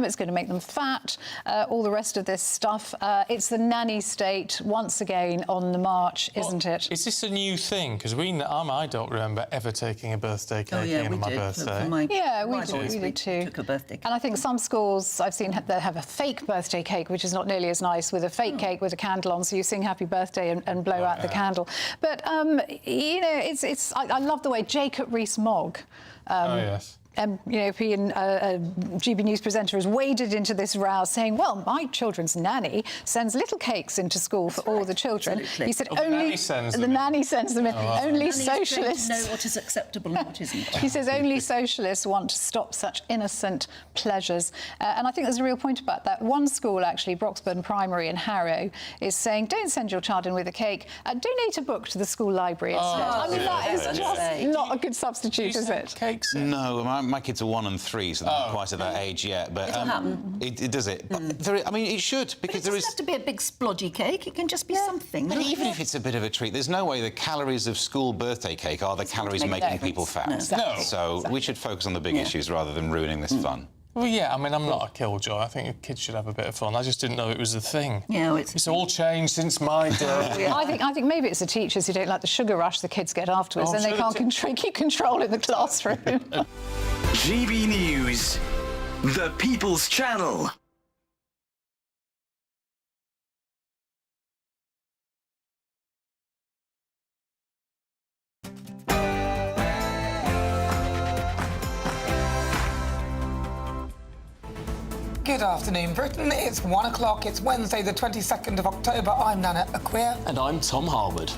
It's going to make them fat, all the rest of this stuff. It's the nanny state once again on the march, isn't it? Is this a new thing? Because I don't remember ever taking a birthday cake on my birthday. We did too. Took a birthday cake. And I think some schools I've seen that have a fake birthday cake, which is not nearly as nice, with a fake cake with a candle on, so you sing happy birthday and blow out the candle. But you know, I love the way Jacob Rees-Mogg. European GB News presenter has waded into this row saying, well, my children's nanny sends little cakes into school for all the children. Absolutely. He said the nanny sends them in. Only socialists know what is acceptable and what isn't. He says only socialists want to stop such innocent pleasures. And I think there's a real point about that. One school, actually, Broxburn Primary in Harrow, is saying, don't send your child in with a cake. Donate a book to the school library instead. I mean, that is just not a good substitute, is it? Cakes? No, my kids are 1 and 3, so they're not quite at that age yet. But it'll happen. It does it. But I mean, it should, because there is. It doesn't have to be a big splodgy cake. It can just be something. But even if it's a bit of a treat, there's no way the calories of school birthday cake are the calories making people fat. No. Exactly. So we should focus on the big issues rather than ruining this fun. Well, yeah, I mean, I'm not a killjoy. I think kids should have a bit of fun. I just didn't know it was a thing. Yeah, it's all changed since my day. I think maybe it's the teachers who don't like the sugar rush the kids get afterwards, and they can't keep control in the classroom. GB News, the People's Channel. Good afternoon, Britain. It's 1 o'clock. It's Wednesday, the 22nd of October. I'm Nana Akua. And I'm Tom Harwood.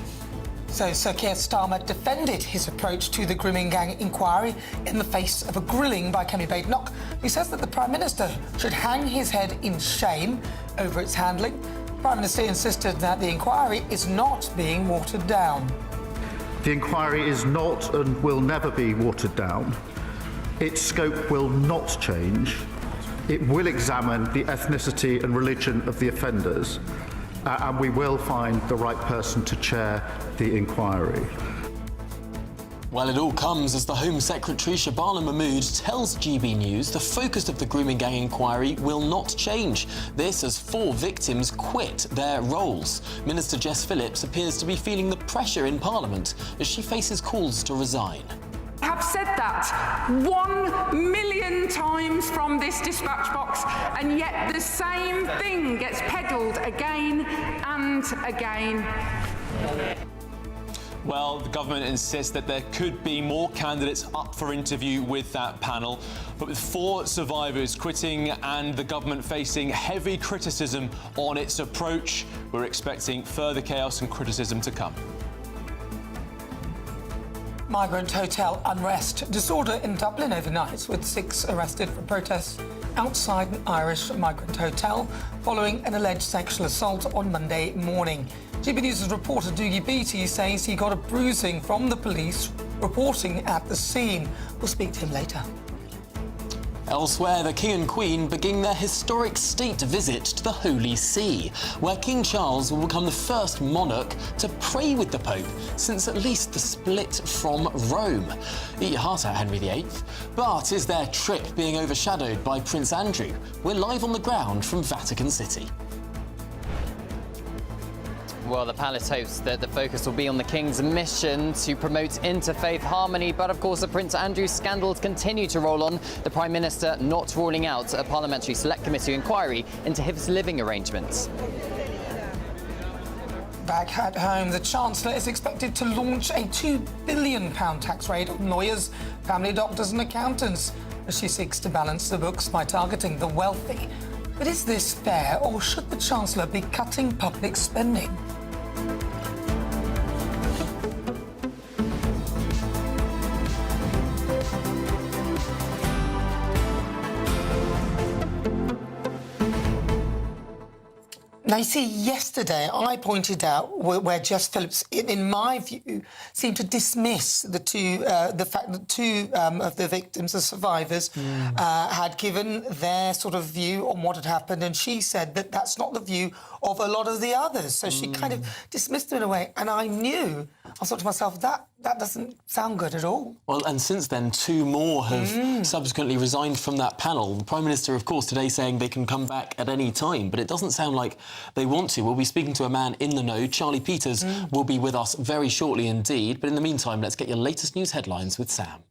So Sir Keir Starmer defended his approach to the grooming gang inquiry in the face of a grilling by Kemi Badenoch, who says that the Prime Minister should hang his head in shame over its handling. The Prime Minister insisted that the inquiry is not being watered down. The inquiry is not and will never be watered down. Its scope will not change. It will examine the ethnicity and religion of the offenders, and we will find the right person to chair the inquiry. Well, it all comes as the Home Secretary Shabana Mahmood tells GB News the focus of the grooming gang inquiry will not change. This as 4 victims quit their roles. Minister Jess Phillips appears to be feeling the pressure in Parliament as she faces calls to resign. I have said that 1 million times from this dispatch box, and yet the same thing gets peddled again and again. Well, the government insists that there could be more candidates up for interview with that panel. But with 4 survivors quitting and the government facing heavy criticism on its approach, we're expecting further chaos and criticism to come. Migrant hotel unrest. Disorder in Dublin overnight, with 6 arrested for protests outside an Irish migrant hotel following an alleged sexual assault on Monday morning. GB News' reporter Doogie Beattie says he got a bruising from the police reporting at the scene. We'll speak to him later. Elsewhere, the King and Queen begin their historic state visit to the Holy See, where King Charles will become the first monarch to pray with the Pope since at least the split from Rome. Eat your heart out, Henry VIII. But is their trip being overshadowed by Prince Andrew? We're live on the ground from Vatican City. Well, the palace hopes that the focus will be on the King's mission to promote interfaith harmony, but of course the Prince Andrew scandals continue to roll on, the Prime Minister not ruling out a Parliamentary Select Committee inquiry into his living arrangements. Back at home, the Chancellor is expected to launch a £2 billion tax raid on lawyers, family doctors and accountants as she seeks to balance the books by targeting the wealthy. But is this fair, or should the Chancellor be cutting public spending? Now, you see, yesterday I pointed out where Jess Phillips, in my view, seemed to dismiss the fact that 2 of the victims, the survivors, had given their sort of view on what had happened, and she said that that's not the view of a lot of the others. So she kind of dismissed them in a way, and I knew I thought to myself, that doesn't sound good at all. Well, and since then, 2 more have subsequently resigned from that panel. The Prime Minister, of course, today saying they can come back at any time, but it doesn't sound like they want to. We'll be speaking to a man in the know. Charlie Peters will be with us very shortly indeed. But in the meantime, let's get your latest news headlines with Sam.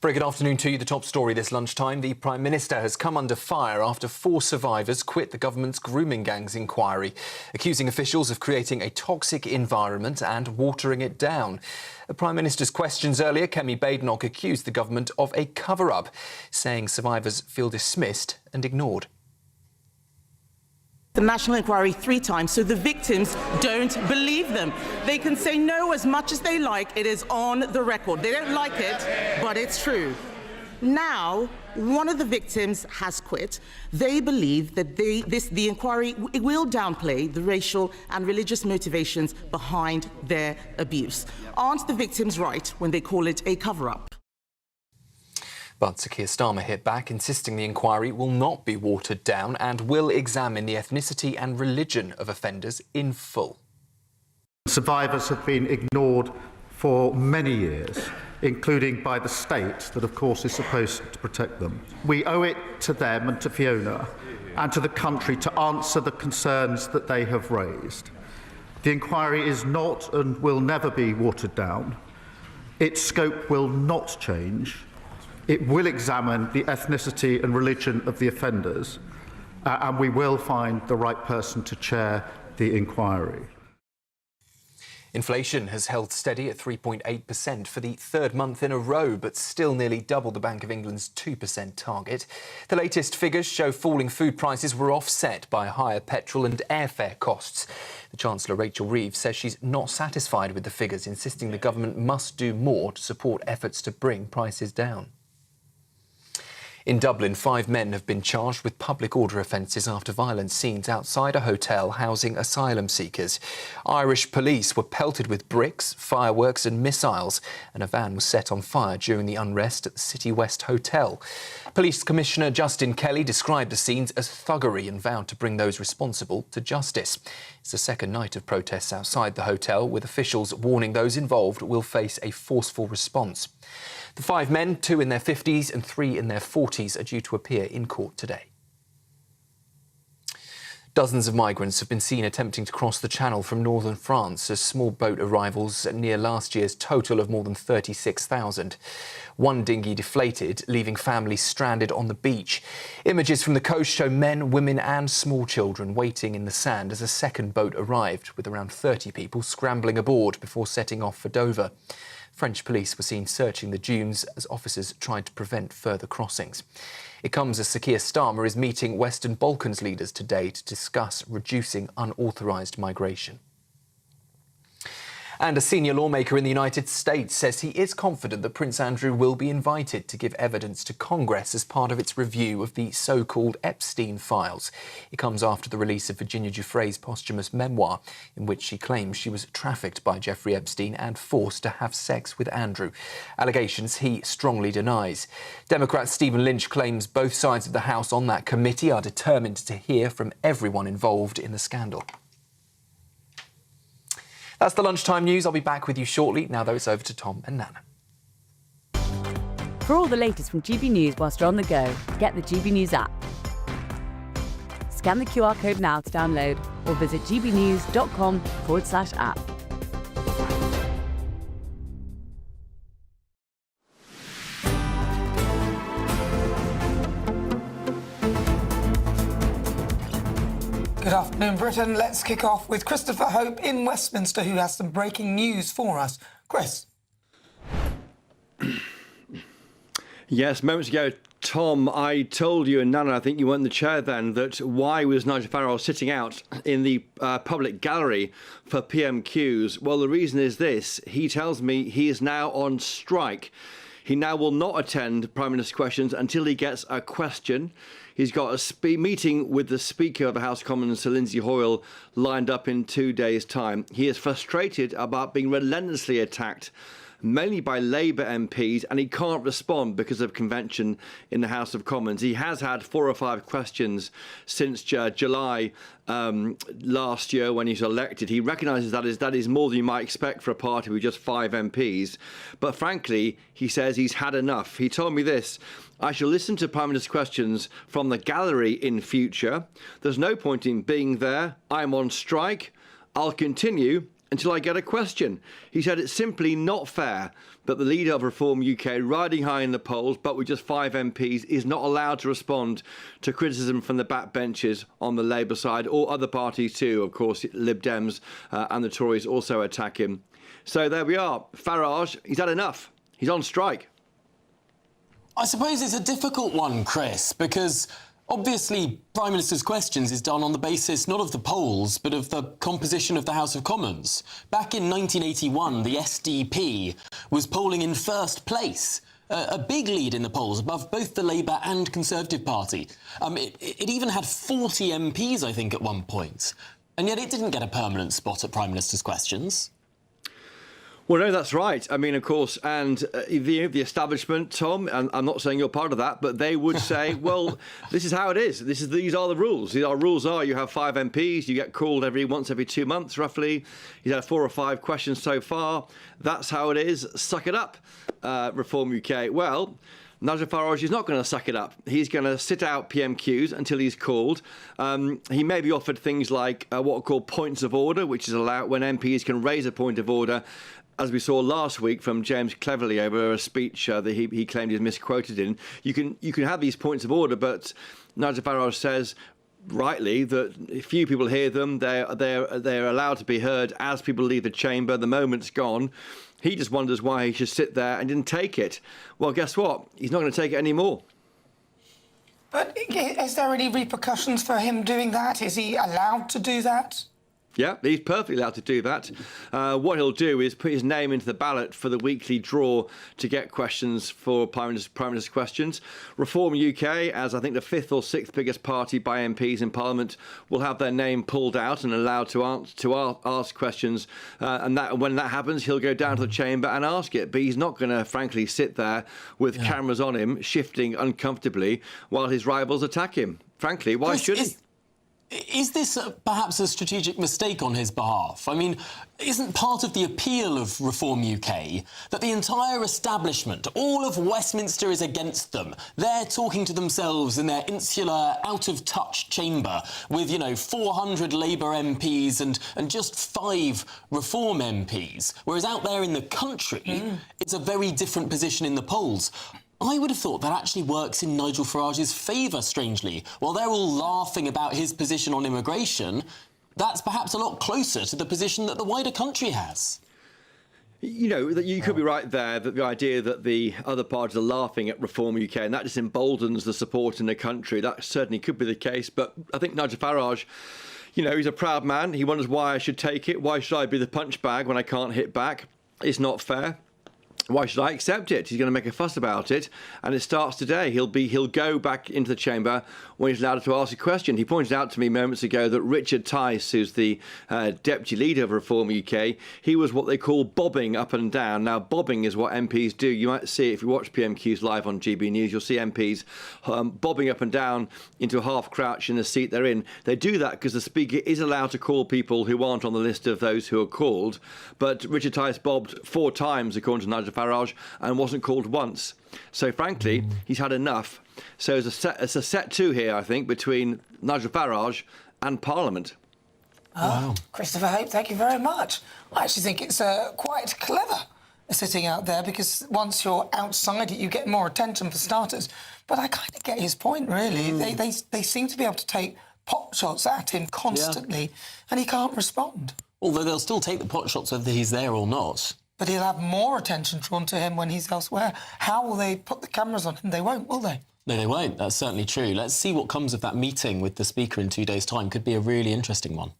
Very good afternoon to you. The top story this lunchtime. The Prime Minister has come under fire after 4 survivors quit the government's grooming gangs inquiry, accusing officials of creating a toxic environment and watering it down. The Prime Minister's questions earlier, Kemi Badenoch accused the government of a cover-up, saying survivors feel dismissed and ignored. The National Inquiry 3 times, so the victims don't believe them. They can say no as much as they like. It is on the record. They don't like it, but it's true. Now, one of the victims has quit. They believe that the inquiry will downplay the racial and religious motivations behind their abuse. Aren't the victims right when they call it a cover-up? But Sir Keir Starmer hit back, insisting the inquiry will not be watered down and will examine the ethnicity and religion of offenders in full. Survivors have been ignored for many years, including by the state that, of course, is supposed to protect them. We owe it to them and to Fiona and to the country to answer the concerns that they have raised. The inquiry is not and will never be watered down. Its scope will not change. It will examine the ethnicity and religion of the offenders, and we will find the right person to chair the inquiry. Inflation has held steady at 3.8% for the 3rd month in a row, but still nearly double the Bank of England's 2% target. The latest figures show falling food prices were offset by higher petrol and airfare costs. The Chancellor, Rachel Reeves, says she's not satisfied with the figures, insisting the government must do more to support efforts to bring prices down. In Dublin, 5 men have been charged with public order offences after violent scenes outside a hotel housing asylum seekers. Irish police were pelted with bricks, fireworks and missiles, and a van was set on fire during the unrest at the City West Hotel. Police Commissioner Justin Kelly described the scenes as thuggery and vowed to bring those responsible to justice. It's the 2nd night of protests outside the hotel, with officials warning those involved will face a forceful response. The 5 men, 2 in their 50s and 3 in their 40s, are due to appear in court today. Dozens of migrants have been seen attempting to cross the Channel from northern France as small boat arrivals near last year's total of more than 36,000. One dinghy deflated, leaving families stranded on the beach. Images from the coast show men, women and small children waiting in the sand as a second boat arrived, with around 30 people scrambling aboard before setting off for Dover. French police were seen searching the dunes as officers tried to prevent further crossings. It comes as Sir Keir Starmer is meeting Western Balkans leaders today to discuss reducing unauthorised migration. And a senior lawmaker in the United States says he is confident that Prince Andrew will be invited to give evidence to Congress as part of its review of the so-called Epstein files. It comes after the release of Virginia Giuffre's posthumous memoir, in which she claims she was trafficked by Jeffrey Epstein and forced to have sex with Andrew. Allegations he strongly denies. Democrat Stephen Lynch claims both sides of the House on that committee are determined to hear from everyone involved in the scandal. That's the lunchtime news. I'll be back with you shortly. Now, though, it's over to Tom and Nana. For all the latest from GB News whilst you're on the go, get the GB News app. Scan the QR code now to download or visit gbnews.com/app. Good afternoon, Britain. Let's kick off with Christopher Hope in Westminster, who has some breaking news for us. Chris. Yes, moments ago, Tom, I told you, and Nana, I think you weren't in the chair then, that why was Nigel Farage sitting out in the public gallery for PMQs? Well, the reason is this. He tells me he is now on strike. He now will not attend Prime Minister's questions until he gets a question. He's got a meeting with the Speaker of the House of Commons, Sir Lindsay Hoyle, lined up in 2 days' time. He is frustrated about being relentlessly attacked mainly by Labour MPs, and he can't respond because of convention in the House of Commons. He has had 4 or 5 questions since July last year when he's elected. He recognises that is more than you might expect for a party with just 5 MPs. But frankly, he says he's had enough. He told me this: I shall listen to Prime Minister's questions from the gallery in future. There's no point in being there. I'm on strike. I'll continue until I get a question. He said it's simply not fair that the leader of Reform UK, riding high in the polls, but with just 5 MPs, is not allowed to respond to criticism from the backbenchers on the Labour side, or other parties too. Of course, Lib Dems and the Tories also attack him. So there we are. Farage, he's had enough. He's on strike. I suppose it's a difficult one, Chris, because obviously Prime Minister's questions is done on the basis not of the polls, but of the composition of the House of Commons. Back in 1981, the SDP was polling in first place, a big lead in the polls above both the Labour and Conservative Party. It even had 40 MPs, I think, at one point. And yet it didn't get a permanent spot at Prime Minister's questions. Well, no, that's right. I mean, of course, and the establishment, Tom, and I'm not saying you're part of that, but they would say, well, this is how it is. These are the rules. Our rules are you have 5 MPs, you get called once every 2 months, roughly. He's had 4 or 5 questions so far. That's how it is. Suck it up, Reform UK. Well, Nigel Farage is not going to suck it up. He's going to sit out PMQs until he's called. He may be offered things like what are called points of order, which is allowed when MPs can raise a point of order, as we saw last week from James Cleverly over a speech that he claimed he's misquoted in. You can have these points of order, but Nigel Farage says rightly that few people hear them. They're allowed to be heard as people leave the chamber. The moment's gone. He just wonders why he should sit there and didn't take it. Well, guess what? He's not going to take it anymore. But is there any repercussions for him doing that? Is he allowed to do that? Yeah, he's perfectly allowed to do that. What he'll do is put his name into the ballot for the weekly draw to get questions for Prime Minister's questions. Reform UK, as I think the 5th or 6th biggest party by MPs in Parliament, will have their name pulled out and allowed to ask questions. And when that happens, he'll go down to the chamber and ask it. But he's not going to, frankly, sit there with cameras on him, shifting uncomfortably while his rivals attack him. Frankly, why should he? Is this perhaps a strategic mistake on his behalf? I mean, isn't part of the appeal of Reform UK that the entire establishment, all of Westminster, is against them? They're talking to themselves in their insular, out-of-touch chamber with, 400 Labour MPs and just 5 Reform MPs, whereas out there in the country, it's a very different position in the polls. I would have thought that actually works in Nigel Farage's favour, strangely. While they're all laughing about his position on immigration, that's perhaps a lot closer to the position that the wider country has. You could be right there, that the idea that the other parties are laughing at Reform UK, and that just emboldens the support in the country. That certainly could be the case. But I think Nigel Farage, he's a proud man. He wonders why I should take it. Why should I be the punch bag when I can't hit back? It's not fair. Why should I accept it? He's going to make a fuss about it, and it starts today. He'll go back into the chamber when he's allowed to ask a question. He pointed out to me moments ago that Richard Tice, who's the deputy leader of Reform UK, he was what they call bobbing up and down. Now, bobbing is what MPs do. You might see, if you watch PMQs live on GB News, you'll see MPs bobbing up and down into a half crouch in the seat they're in. They do that because the Speaker is allowed to call people who aren't on the list of those who are called. But Richard Tice bobbed 4 times, according to Nigel Farage, and wasn't called once. So frankly, he's had enough. So it's a set 2 here, I think, between Nigel Farage and Parliament. Wow. Christopher Hope, thank you very much. I actually think it's quite clever sitting out there, because once you're outside it, you get more attention for starters. But I kind of get his point, really. They seem to be able to take pot shots at him constantly, and he can't respond. Although they'll still take the pot shots whether he's there or not. But he'll have more attention drawn to him when he's elsewhere. How will they put the cameras on him? They won't, will they? No, they won't. That's certainly true. Let's see what comes of that meeting with the Speaker in 2 days' time. Could be a really interesting one.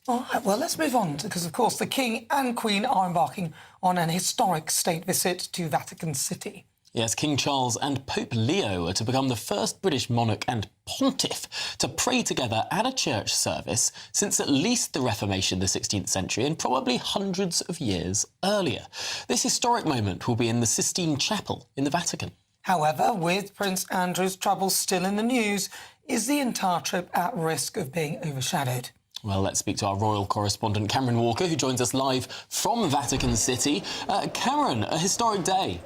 All right, well, let's move on, because, of course, the King and Queen are embarking on an historic state visit to Vatican City. Yes, King Charles and Pope Leo are to become the first British monarch and pontiff to pray together at a church service since at least the Reformation in the 16th century and probably hundreds of years earlier. This historic moment will be in the Sistine Chapel in the Vatican. However, with Prince Andrew's troubles still in the news, is the entire trip at risk of being overshadowed? Well, let's speak to our royal correspondent, Cameron Walker, who joins us live from Vatican City. Cameron, a historic day.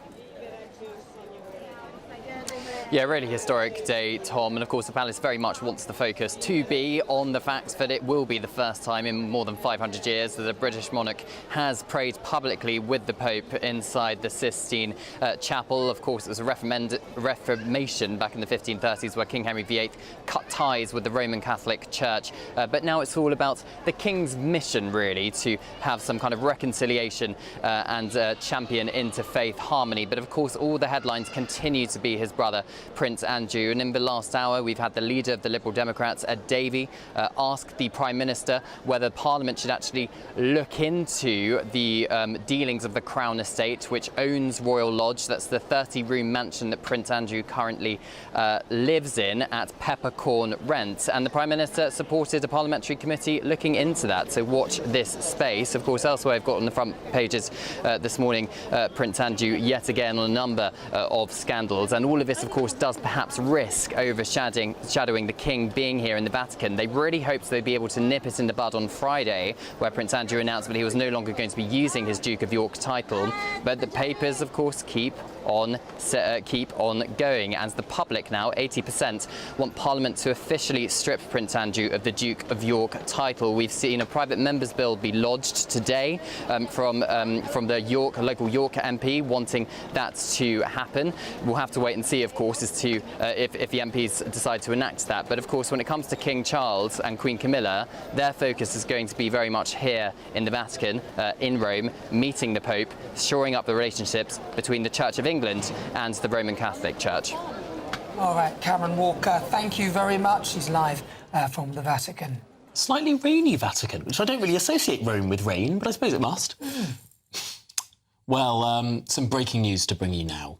Yeah, really historic day, Tom. And of course, the palace very much wants the focus to be on the fact that it will be the first time in more than 500 years that a British monarch has prayed publicly with the Pope inside the Sistine Chapel. Of course, it was a Reformation back in the 1530s where King Henry VIII cut ties with the Roman Catholic Church. But now it's all about the King's mission, really, to have some kind of reconciliation and champion interfaith harmony. But of course, all the headlines continue to be his brother, Prince Andrew. And in the last hour, we've had the leader of the Liberal Democrats, Ed Davey, ask the Prime Minister whether Parliament should actually look into the dealings of the Crown Estate, which owns Royal Lodge. That's the 30-room mansion that Prince Andrew currently lives in at peppercorn rent. And the Prime Minister supported a parliamentary committee looking into that. So watch this space. Of course, elsewhere, I've got on the front pages this morning, Prince Andrew yet again on a number of scandals. And all of this, of course, does perhaps risk overshadowing the King being here in the Vatican. They really hoped they'd be able to nip it in the bud on Friday, where Prince Andrew announced that he was no longer going to be using his Duke of York title. But the papers, of course, keep on going, as the public now, 80%, want Parliament to officially strip Prince Andrew of the Duke of York title. We've seen a private member's bill be lodged today from the local York MP wanting that to happen. We'll have to wait and see, of course, as to if the MPs decide to enact that. But of course, when it comes to King Charles and Queen Camilla, their focus is going to be very much here in the Vatican, in Rome, meeting the Pope, shoring up the relationships between the Church of England and the Roman Catholic Church. All right, Cameron Walker, thank you very much. He's live from the Vatican. Slightly rainy Vatican, which I don't really associate Rome with rain, but I suppose it must. Well, some breaking news to bring you now.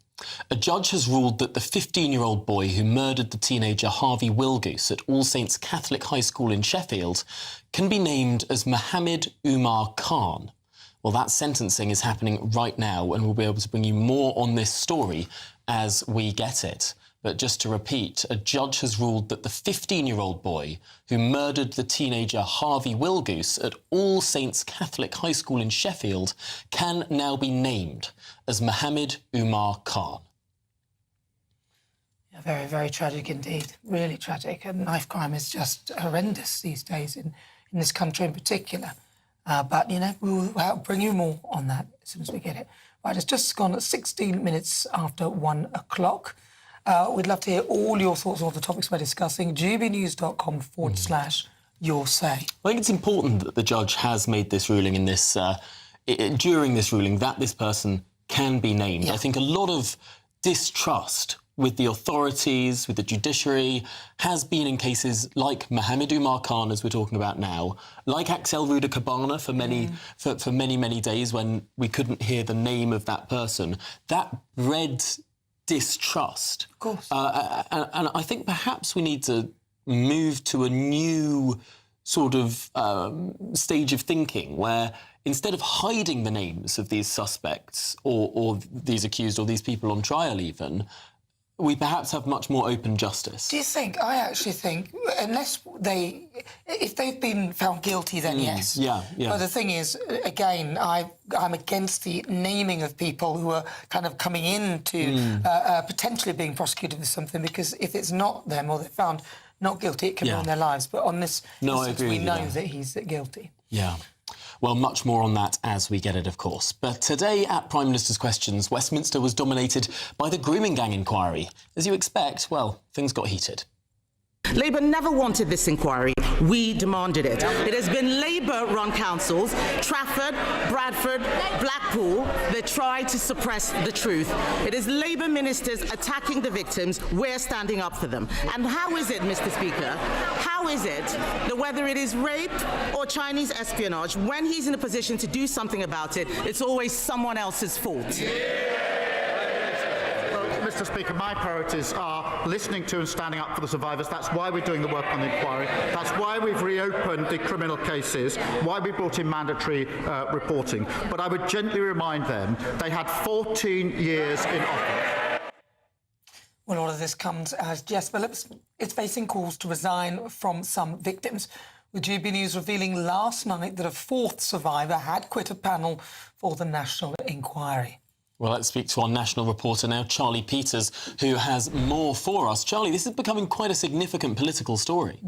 A judge has ruled that the 15-year-old boy who murdered the teenager Harvey Wilgoose at All Saints Catholic High School in Sheffield can be named as Mohammed Umar Khan. Well, that sentencing is happening right now, and we'll be able to bring you more on this story as we get it. But just to repeat, a judge has ruled that the 15-year-old boy who murdered the teenager Harvey Wilgoose at All Saints Catholic High School in Sheffield can now be named as Mohammed Umar Khan. Yeah, very, very tragic indeed. Really tragic. And knife crime is just horrendous these days in this country in particular. But, you know, we'll bring you more on that as soon as we get it. Right, it's just gone at 16 minutes after 1 o'clock. We'd love to hear all your thoughts on the topics we're discussing. gbnews.com/your say. I think it's important that the judge has made this ruling in this, during this ruling, that this person can be named. Yeah. I think a lot of distrust with the authorities, with the judiciary, has been in cases like Mohammed Umar Khan, as we're talking about now, like Axel Ruda Cabana for many days when we couldn't hear the name of that person. That bred distrust. Of course. And I think perhaps we need to move to a new sort of stage of thinking where instead of hiding the names of these suspects or these accused or these people on trial even, we perhaps have much more open justice. Do you think? I actually think, if they've been found guilty, then yes. Yeah. But the thing is, again, I'm against the naming of people who are kind of coming into potentially being prosecuted for something, because if it's not them or they're found not guilty, it can ruin their lives. But on this instance, we know that he's guilty. Yeah. Well, much more on that as we get it, of course. But today at Prime Minister's Questions, Westminster was dominated by the grooming gang inquiry. As you expect, well, things got heated. Labour never wanted this inquiry. We demanded it. It has been Labour-run councils, Trafford, Bradford, Blackpool, that tried to suppress the truth. It is Labour ministers attacking the victims. We're standing up for them. And how is it, Mr. Speaker, how is it that whether it is rape or Chinese espionage, when he's in a position to do something about it, it's always someone else's fault? Mr. Speaker, my priorities are listening to and standing up for the survivors. That's why we're doing the work on the inquiry. That's why we've reopened the criminal cases, why we brought in mandatory reporting. But I would gently remind them they had 14 years in office. Well, all of this comes as Jess Phillips is facing calls to resign from some victims, with GB News revealing last night that a fourth survivor had quit a panel for the national inquiry. Well, let's speak to our national reporter now, Charlie Peters, who has more for us. Charlie, this is becoming quite a significant political story.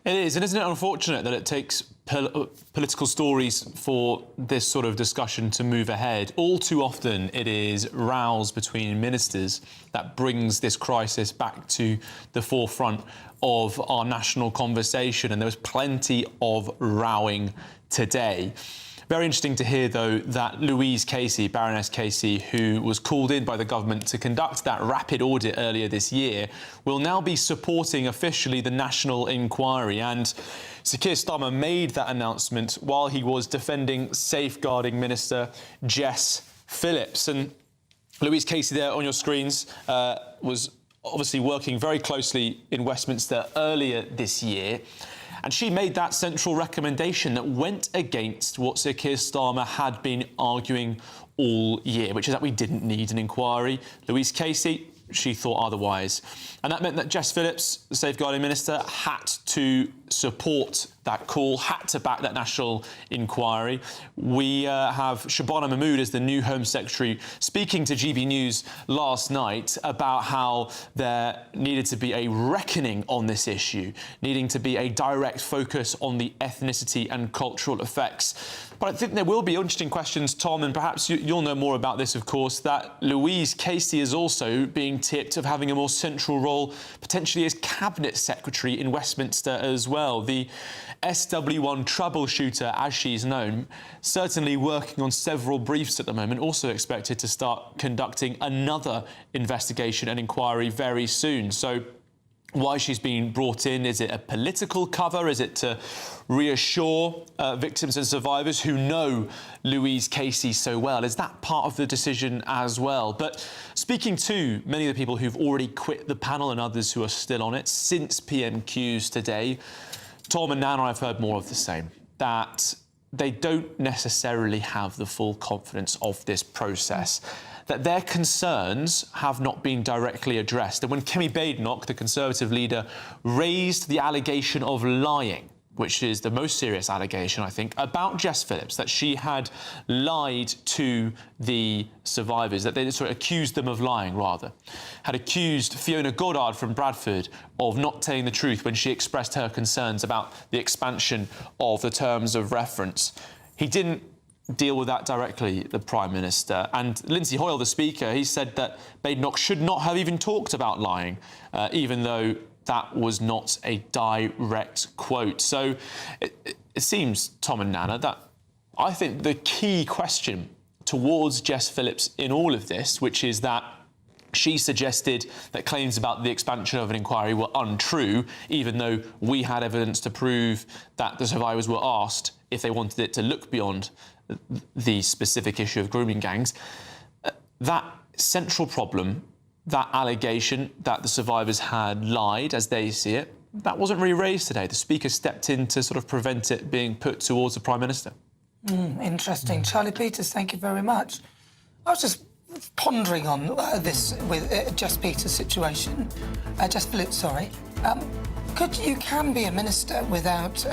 It is, and isn't it unfortunate that it takes political stories for this sort of discussion to move ahead? All too often it is rows between ministers that brings this crisis back to the forefront of our national conversation, and there was plenty of rowing today. Very interesting to hear, though, that Louise Casey, Baroness Casey, who was called in by the government to conduct that rapid audit earlier this year, will now be supporting officially the national inquiry. And Sir Keir Starmer made that announcement while he was defending Safeguarding Minister Jess Phillips. And Louise Casey there on your screens was obviously working very closely in Westminster earlier this year. And she made that central recommendation that went against what Sir Keir Starmer had been arguing all year, which is that we didn't need an inquiry. Louise Casey, she thought otherwise. And that meant that Jess Phillips, the Safeguarding Minister, had to support that call, had to back that national inquiry. We have Shabana Mahmood as the new Home Secretary speaking to GB News last night about how there needed to be a reckoning on this issue, needing to be a direct focus on the ethnicity and cultural effects. But I think there will be interesting questions, Tom, and perhaps you'll know more about this, of course, that Louise Casey is also being tipped of having a more central role, potentially as Cabinet Secretary in Westminster as well. The SW1 troubleshooter, as she's known, certainly working on several briefs at the moment, also expected to start conducting another investigation and inquiry very soon. So why she's been brought in? Is it a political cover? Is it to reassure victims and survivors who know Louise Casey so well? Is that part of the decision as well? But speaking to many of the people who've already quit the panel and others who are still on it since PMQs today, Tom and Nana, I've heard more of the same, that they don't necessarily have the full confidence of this process, that their concerns have not been directly addressed. And when Kemi Badenoch, the Conservative leader, raised the allegation of lying, which is the most serious allegation, I think, about Jess Phillips, that she had lied to the survivors, that they sort of accused them of lying, rather, had accused Fiona Goddard from Bradford of not telling the truth when she expressed her concerns about the expansion of the terms of reference. He didn't deal with that directly, the Prime Minister. And Lindsay Hoyle, the Speaker, he said that Badenoch should not have even talked about lying, even though that was not a direct quote. So it seems, Tom and Nana, that I think the key question towards Jess Phillips in all of this, which is that she suggested that claims about the expansion of an inquiry were untrue, even though we had evidence to prove that the survivors were asked if they wanted it to look beyond the specific issue of grooming gangs. That central problem, that allegation that the survivors had lied, as they see it, that wasn't really raised today. The Speaker stepped in to sort of prevent it being put towards the Prime Minister. Interesting. Charlie Peters, thank you very much. I was just pondering on this with Jess Peters' situation. Jess Phillips, sorry. You can be a minister without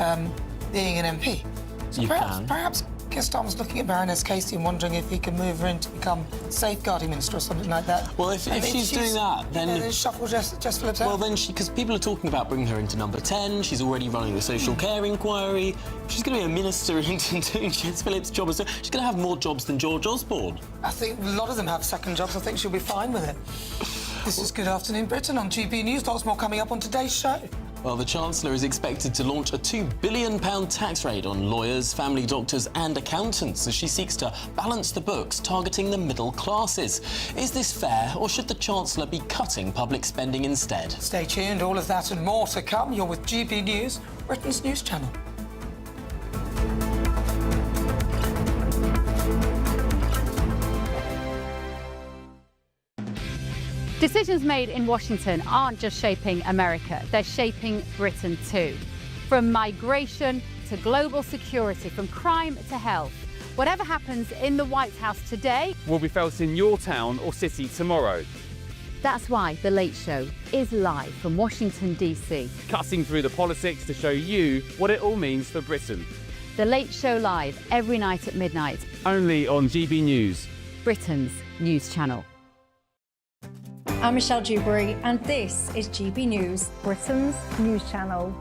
being an MP. So perhaps Keir Starmer's looking at Baroness Casey and wondering if he can move her in to become Safeguarding Minister or something like that. Well, if she's doing that, then shuffle Jess Phillips out. Well, then because people are talking about bringing her into number 10. She's already running the social care inquiry. She's going to be a minister into doing Jess Phillips' job. So she's going to have more jobs than George Osborne. I think a lot of them have second jobs. I think she'll be fine with it. This is Good Afternoon Britain on GB News. Lots more coming up on today's show. Well, the Chancellor is expected to launch a £2 billion tax raid on lawyers, family doctors and accountants as she seeks to balance the books, targeting the middle classes. Is this fair, or should the Chancellor be cutting public spending instead? Stay tuned, all of that and more to come. You're with GB News, Britain's news channel. Decisions made in Washington aren't just shaping America, they're shaping Britain too. From migration to global security, from crime to health. Whatever happens in the White House today will be felt in your town or city tomorrow. That's why The Late Show is live from Washington, D.C. Cutting through the politics to show you what it all means for Britain. The Late Show live every night at midnight. Only on GB News, Britain's news channel. I'm Michelle Dewberry and this is GB News, Britain's news channel.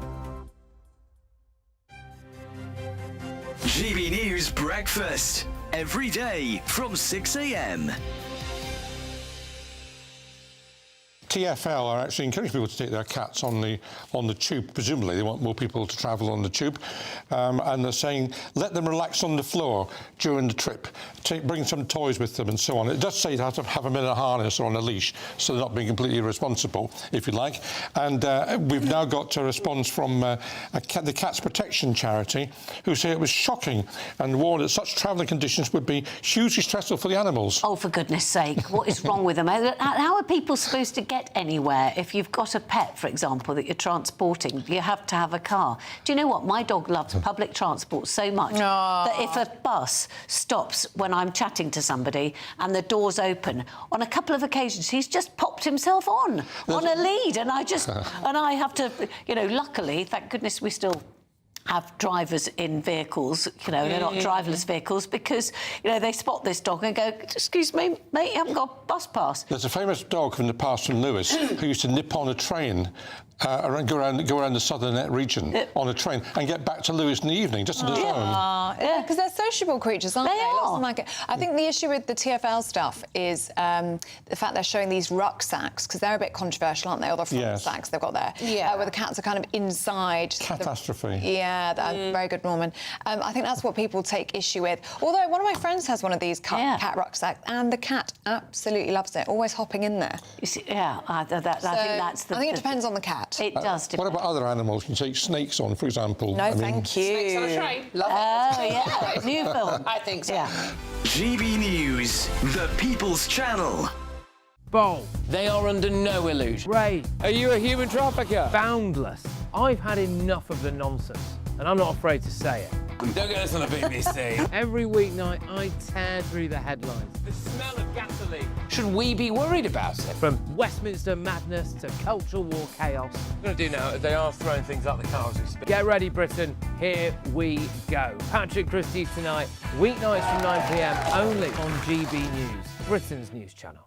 GB News Breakfast, every day from 6 a.m. TfL are actually encouraging people to take their cats on the tube. Presumably, they want more people to travel on the tube, and they're saying let them relax on the floor during the trip. Bring some toys with them and so on. It does say you have to have them in a harness or on a leash, so they're not being completely irresponsible, if you like. And we've now got a response from the Cats Protection Charity, who say it was shocking and warned that such travelling conditions would be hugely stressful for the animals. Oh, for goodness sake, what is wrong with them? How are people supposed to get anywhere if you've got a pet, for example, that you're transporting? You have to have a car. Do you know what? My dog loves public transport so much that if a bus stops when I'm chatting to somebody and the door's open, on a couple of occasions he's just popped himself on a lead, and I have to, you know, luckily, thank goodness we still have drivers in vehicles, you know, they're not driverless vehicles, because, you know, they spot this dog and go, excuse me, mate, you haven't got a bus pass. There's a famous dog from the past from Lewis who used to nip on a train go around the southern region on a train and get back to Lewis in the evening, just on his own. Yeah, because they're sociable creatures, aren't they? Lots of them like it. I think the issue with the TfL stuff is the fact they're showing these rucksacks, because they're a bit controversial, aren't they? Or the front sacks they've got there, where the cats are kind of inside. Catastrophe. Very good, Norman. I think that's what people take issue with. Although one of my friends has one of these cat rucksacks, and the cat absolutely loves it, always hopping in there. You see, I think that's I think it depends on the cat. It does depend. What about other animals? You take snakes on, for example. No, thank you. Snakes on a train. Love it. Yeah, new film. I think so. Yeah. GB News, the People's Channel. Bold. They are under no illusion. Ray. Are you a human trafficker? Boundless. I've had enough of the nonsense, and I'm not afraid to say it. Don't get us on a BBC. Every weeknight, I tear through the headlines. The smell of gasoline. Should we be worried about it? From Westminster madness to cultural war chaos. What I'm going to do now, they are throwing things out the car as we speak. Get ready, Britain. Here we go. Patrick Christie's tonight, weeknights from 9 p.m, only on GB News, Britain's news channel.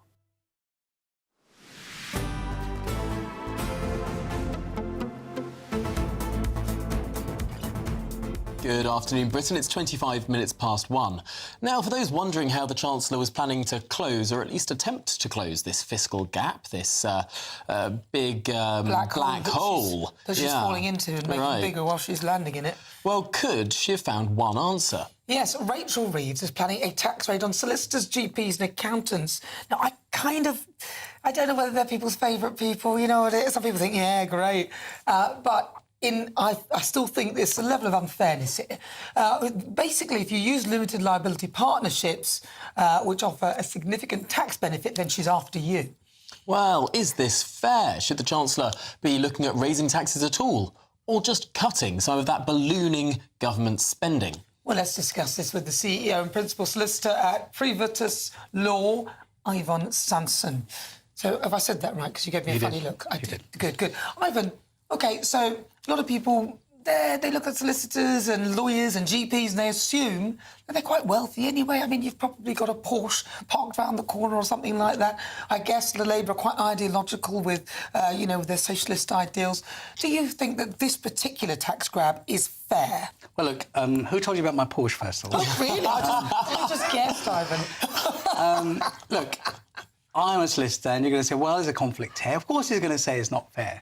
Good afternoon, Britain. It's 25 minutes past 1. Now, for those wondering how the Chancellor was planning to close, or at least attempt to close, this fiscal gap, this big black hole that she's falling into and making bigger while she's landing in it. Well, could she have found one answer? Yes, Rachel Reeves is planning a tax raid on solicitors, GPs and accountants. Now, I don't know whether they're people's favourite people, you know what it is. Some people think, yeah, great. But I still think there's a level of unfairness here. Basically, if you use limited liability partnerships, which offer a significant tax benefit, then she's after you. Well, is this fair? Should the Chancellor be looking at raising taxes at all, or just cutting some of that ballooning government spending? Well, let's discuss this with the CEO and principal solicitor at Privatus Law, Ivan Sanson. So, have I said that right? Because you gave me a funny look. I did. Good. Ivan, OK, so a lot of people, they look at solicitors and lawyers and GPs and they assume that they're quite wealthy anyway. I mean, you've probably got a Porsche parked around the corner or something like that. I guess the Labour are quite ideological with, with their socialist ideals. Do you think that this particular tax grab is fair? Well, look, who told you about my Porsche, first of all? Oh, really? I just guessed, Ivan. Look, I'm a solicitor and you're going to say, well, there's a conflict here. Of course he's going to say it's not fair.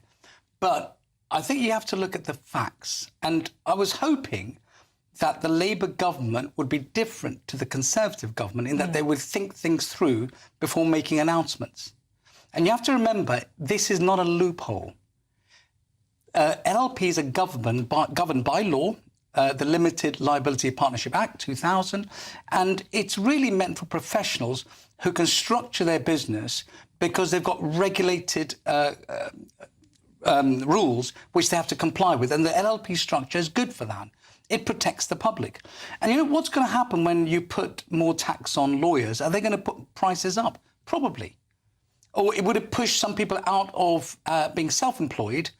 But I think you have to look at the facts. And I was hoping that the Labour government would be different to the Conservative government in that they would think things through before making announcements. And you have to remember, this is not a loophole. LLPs are governed by law, the Limited Liability Partnership Act 2000, and it's really meant for professionals who can structure their business because they've got regulated rules which they have to comply with, and the LLP structure is good for that. It protects the public. And you know what's going to happen when you put more tax on lawyers? Are they going to put prices up? Probably. Or would it push some people out of being self-employed,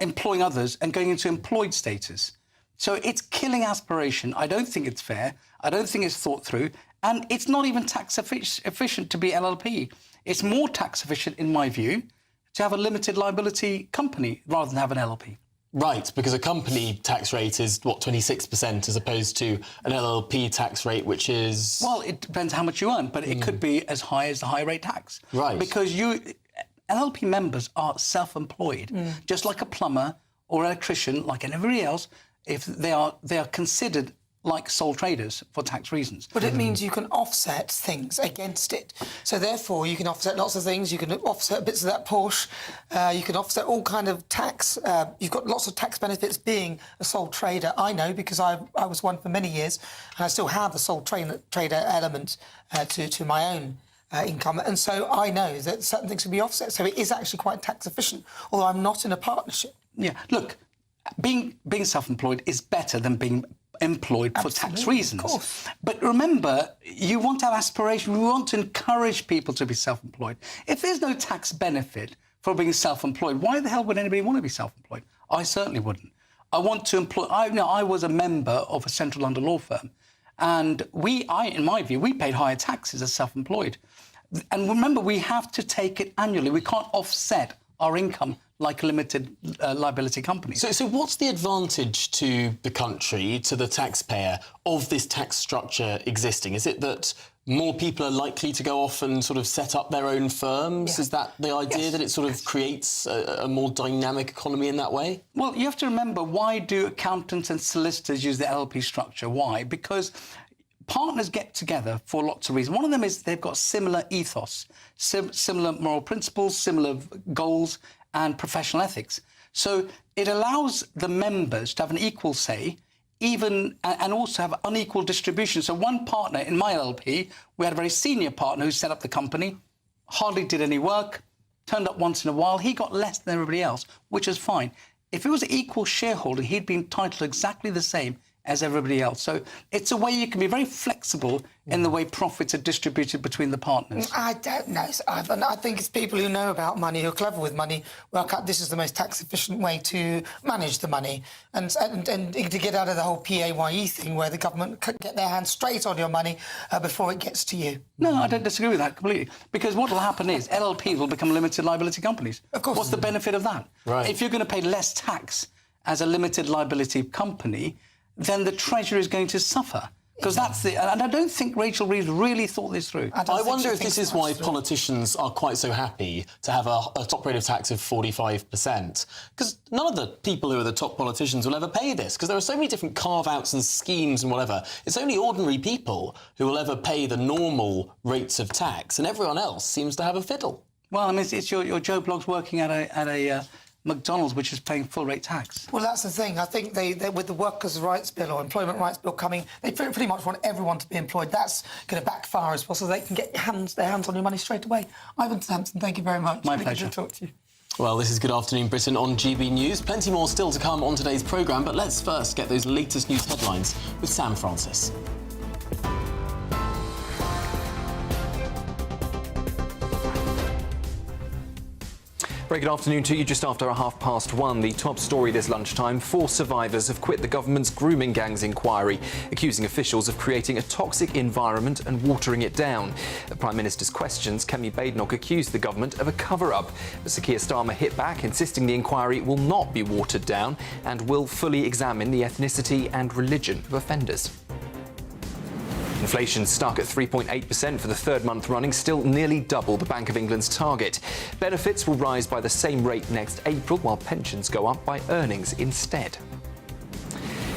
employing others, and going into employed status? So it's killing aspiration. I don't think it's fair. I don't think it's thought through. And it's not even tax efficient to be LLP. It's more tax efficient, in my view, to have a limited liability company rather than have an LLP. Right, because a company tax rate is, what, 26% as opposed to an LLP tax rate, which is... Well, it depends how much you earn, but it could be as high as the high rate tax. Right. Because LLP members are self-employed, just like a plumber or electrician, like everybody else, if they are considered like sole traders for tax reasons. But it means you can offset things against it. So therefore, you can offset lots of things. You can offset bits of that Porsche. You can offset all kind of tax. You've got lots of tax benefits being a sole trader. I know because I was one for many years, and I still have the sole trader element to my own income. And so I know that certain things can be offset. So it is actually quite tax efficient, although I'm not in a partnership. Yeah, look, being self-employed is better than being employed for tax reasons. Of course. But remember, you want to have aspiration. We want to encourage people to be self-employed. If there's no tax benefit for being self-employed, why the hell would anybody want to be self-employed? I certainly wouldn't. I want to employ... I was a member of a central London law firm, and in my view, we paid higher taxes as self-employed. And remember, we have to take it annually. We can't offset our income like a limited liability company. So what's the advantage to the country, to the taxpayer, of this tax structure existing? Is it that more people are likely to go off and sort of set up their own firms? Yeah. Is that the idea, that it sort of creates a more dynamic economy in that way? Well, you have to remember, why do accountants and solicitors use the LLP structure? Why? Because partners get together for lots of reasons. One of them is they've got similar ethos, similar moral principles, similar goals and professional ethics. So it allows the members to have an equal say, and also have unequal distribution. So one partner in my LLP, we had a very senior partner who set up the company, hardly did any work, turned up once in a while. He got less than everybody else, which is fine. If it was an equal shareholder, he'd be entitled to exactly the same as everybody else. So it's a way you can be very flexible in the way profits are distributed between the partners. I don't know. I think it's people who know about money, who are clever with money, work out this is the most tax-efficient way to manage the money and to get out of the whole PAYE thing where the government can get their hands straight on your money before it gets to you. No, I don't disagree with that completely. Because what will happen is LLPs will become limited liability companies. Of course. What's the benefit of that? Right. If you're going to pay less tax as a limited liability company, then the Treasury is going to suffer. Because that's and I don't think Rachel Reeves really thought this through. I wonder if this is why politicians are quite so happy to have a top rate of tax of 45%. Because none of the people who are the top politicians will ever pay this, because there are so many different carve-outs and schemes and whatever. It's only ordinary people who will ever pay the normal rates of tax, and everyone else seems to have a fiddle. Well, I mean, it's your Joe Bloggs working at a McDonald's, which is paying full rate tax. Well, that's the thing. I think they with the Workers' Rights Bill or Employment Rights Bill coming, they pretty much want everyone to be employed. That's going to backfire as well, so they can get their hands on your money straight away. Ivan Sampson, thank you very much. My pleasure. Good to talk to you. Well, this is Good Afternoon Britain on GB News. Plenty more still to come on today's programme, but let's first get those latest news headlines with Sam Francis. Very good afternoon to you. Just after 1:30, the top story this lunchtime. 4 survivors have quit the government's grooming gangs inquiry, accusing officials of creating a toxic environment and watering it down. At Prime Minister's questions, Kemi Badenoch accused the government of a cover-up. But Sir Keir Starmer hit back, insisting the inquiry will not be watered down and will fully examine the ethnicity and religion of offenders. Inflation stuck at 3.8% for the third month running, still nearly double the Bank of England's target. Benefits will rise by the same rate next April, while pensions go up by earnings instead.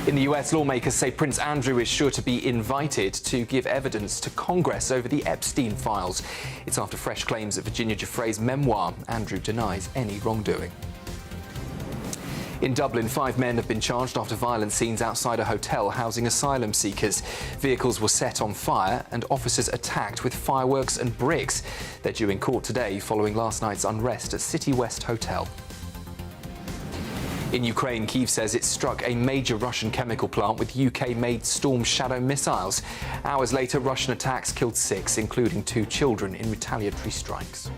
In the US, lawmakers say Prince Andrew is sure to be invited to give evidence to Congress over the Epstein files. It's after fresh claims of Virginia Giuffre's memoir. Andrew denies any wrongdoing. In Dublin, 5 men have been charged after violent scenes outside a hotel housing asylum seekers. Vehicles were set on fire and officers attacked with fireworks and bricks. They're due in court today following last night's unrest at City West Hotel. In Ukraine, Kyiv says it struck a major Russian chemical plant with UK-made Storm Shadow missiles. Hours later, Russian attacks killed 6, including 2 children, in retaliatory strikes.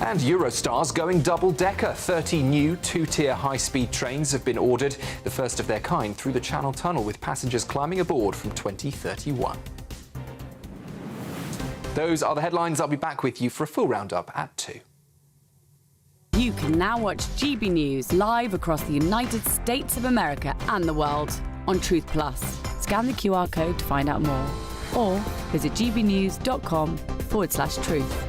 And Eurostar's going double-decker. 30 new 2-tier high-speed trains have been ordered, the first of their kind through the Channel Tunnel, with passengers climbing aboard from 2031. Those are the headlines. I'll be back with you for a full roundup at 2. You can now watch GB News live across the United States of America and the world on Truth Plus. Scan the QR code to find out more, or visit gbnews.com/truth.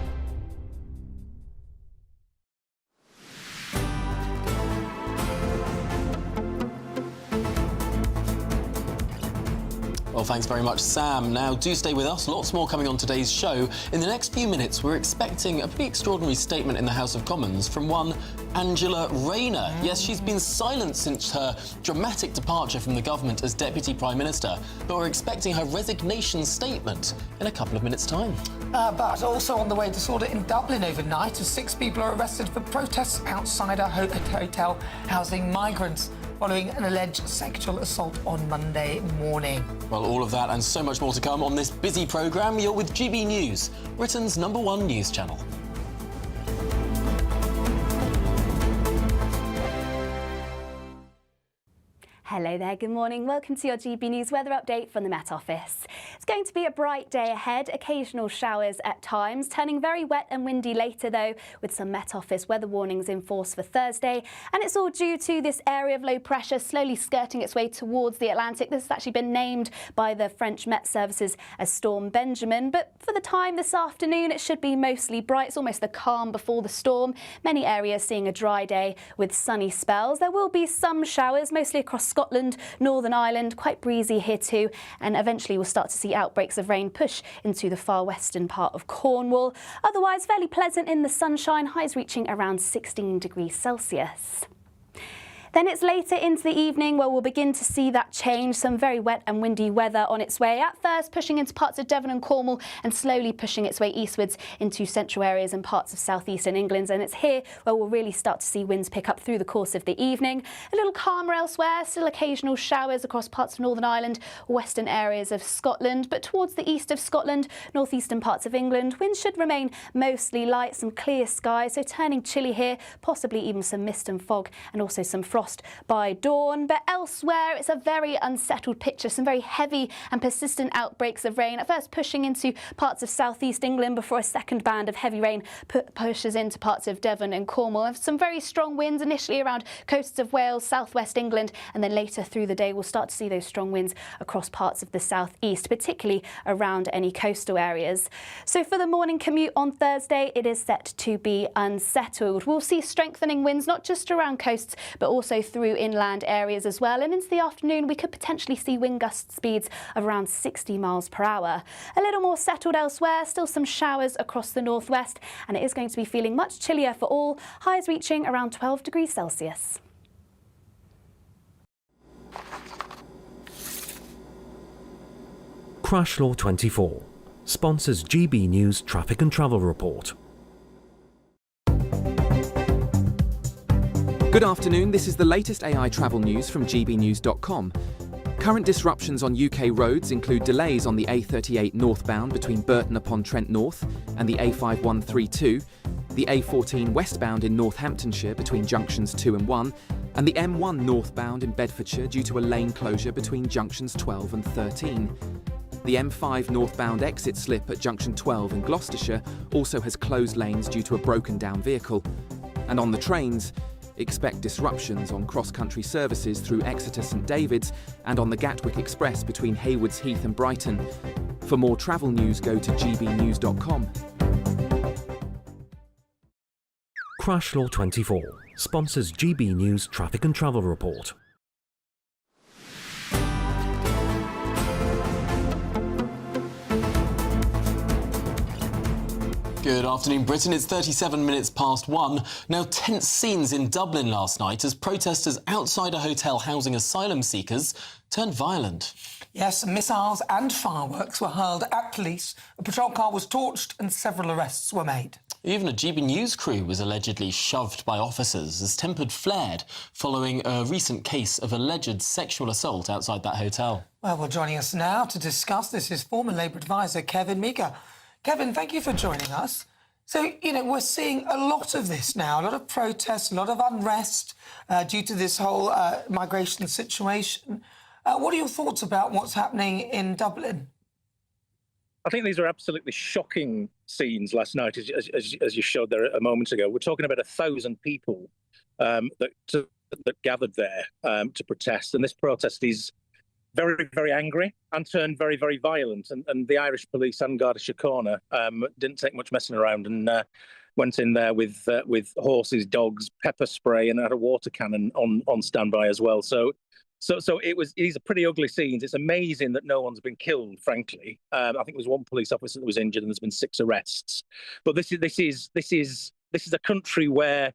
Well, thanks very much, Sam. Now, do stay with us. Lots more coming on today's show. In the next few minutes, we're expecting a pretty extraordinary statement in the House of Commons from one Angela Rayner. Yes, she's been silent since her dramatic departure from the government as Deputy Prime Minister, but we're expecting her resignation statement in a couple of minutes' time. But also on the way, disorder in Dublin overnight as 6 people are arrested for protests outside a hotel housing migrants following an alleged sexual assault on Monday morning. Well, all of that and so much more to come on this busy programme. You're with GB News, Britain's #1 news channel. Hello there, good morning. Welcome to your GB News weather update from the Met Office. It's going to be a bright day ahead, occasional showers at times, turning very wet and windy later though, with some Met Office weather warnings in force for Thursday. And it's all due to this area of low pressure slowly skirting its way towards the Atlantic. This has actually been named by the French Met Services as Storm Benjamin. But for the time this afternoon, it should be mostly bright. It's almost the calm before the storm. Many areas seeing a dry day with sunny spells. There will be some showers, mostly across Scotland, Northern Ireland, quite breezy here too, and eventually we'll start to see outbreaks of rain push into the far western part of Cornwall. Otherwise, fairly pleasant in the sunshine, highs reaching around 16 degrees Celsius. Then it's later into the evening where we'll begin to see that change, some very wet and windy weather on its way. At first pushing into parts of Devon and Cornwall and slowly pushing its way eastwards into central areas and parts of southeastern England. And it's here where we'll really start to see winds pick up through the course of the evening. A little calmer elsewhere, still occasional showers across parts of Northern Ireland, western areas of Scotland. But towards the east of Scotland, northeastern parts of England, winds should remain mostly light, some clear skies, so turning chilly here, possibly even some mist and fog and also some frost by dawn. But elsewhere, it's a very unsettled picture, some very heavy and persistent outbreaks of rain, at first pushing into parts of southeast England before a second band of heavy rain pushes into parts of Devon and Cornwall. Some very strong winds initially around coasts of Wales, southwest England, and then later through the day we'll start to see those strong winds across parts of the southeast, particularly around any coastal areas. So for the morning commute on Thursday, it is set to be unsettled. We'll see strengthening winds not just around coasts but also through inland areas as well, and into the afternoon we could potentially see wind gust speeds of around 60 miles per hour. A little more settled elsewhere, still some showers across the northwest, and it is going to be feeling much chillier for all, highs reaching around 12 degrees Celsius. Crash Law 24 sponsors GB News Traffic and Travel Report. Good afternoon, this is the latest AI travel news from gbnews.com. Current disruptions on UK roads include delays on the A38 northbound between Burton-upon-Trent North and the A5132, the A14 westbound in Northamptonshire between junctions 2 and 1, and the M1 northbound in Bedfordshire due to a lane closure between junctions 12 and 13. The M5 northbound exit slip at junction 12 in Gloucestershire also has closed lanes due to a broken down vehicle. And on the trains, expect disruptions on cross-country services through Exeter St David's and on the Gatwick Express between Haywards Heath and Brighton. For more travel news, go to gbnews.com. Crash Law 24 sponsors GB News Traffic and Travel Report. Good afternoon, Britain. It's 37 minutes past 1. Now, tense scenes in Dublin last night as protesters outside a hotel housing asylum seekers turned violent. Yes, missiles and fireworks were hurled at police. A patrol car was torched and several arrests were made. Even a GB News crew was allegedly shoved by officers as tempers flared following a recent case of alleged sexual assault outside that hotel. Well, joining us now to discuss this is former Labour advisor Kevin Meager. Kevin, thank you for joining us. So, we're seeing a lot of this now, a lot of protests, a lot of unrest due to this whole migration situation. What are your thoughts about what's happening in Dublin? I think these are absolutely shocking scenes last night, as you showed there a moment ago. We're talking about 1,000 people that gathered there to protest, and this protest is very, very angry and turned very, very violent. And the Irish police and Garda Síochána didn't take much messing around and went in there with horses, dogs, pepper spray, and had a water cannon on standby as well. So these are pretty ugly scenes. It's amazing that no one's been killed, frankly. I think there was one police officer that was injured and there's been 6 arrests. But this is a country where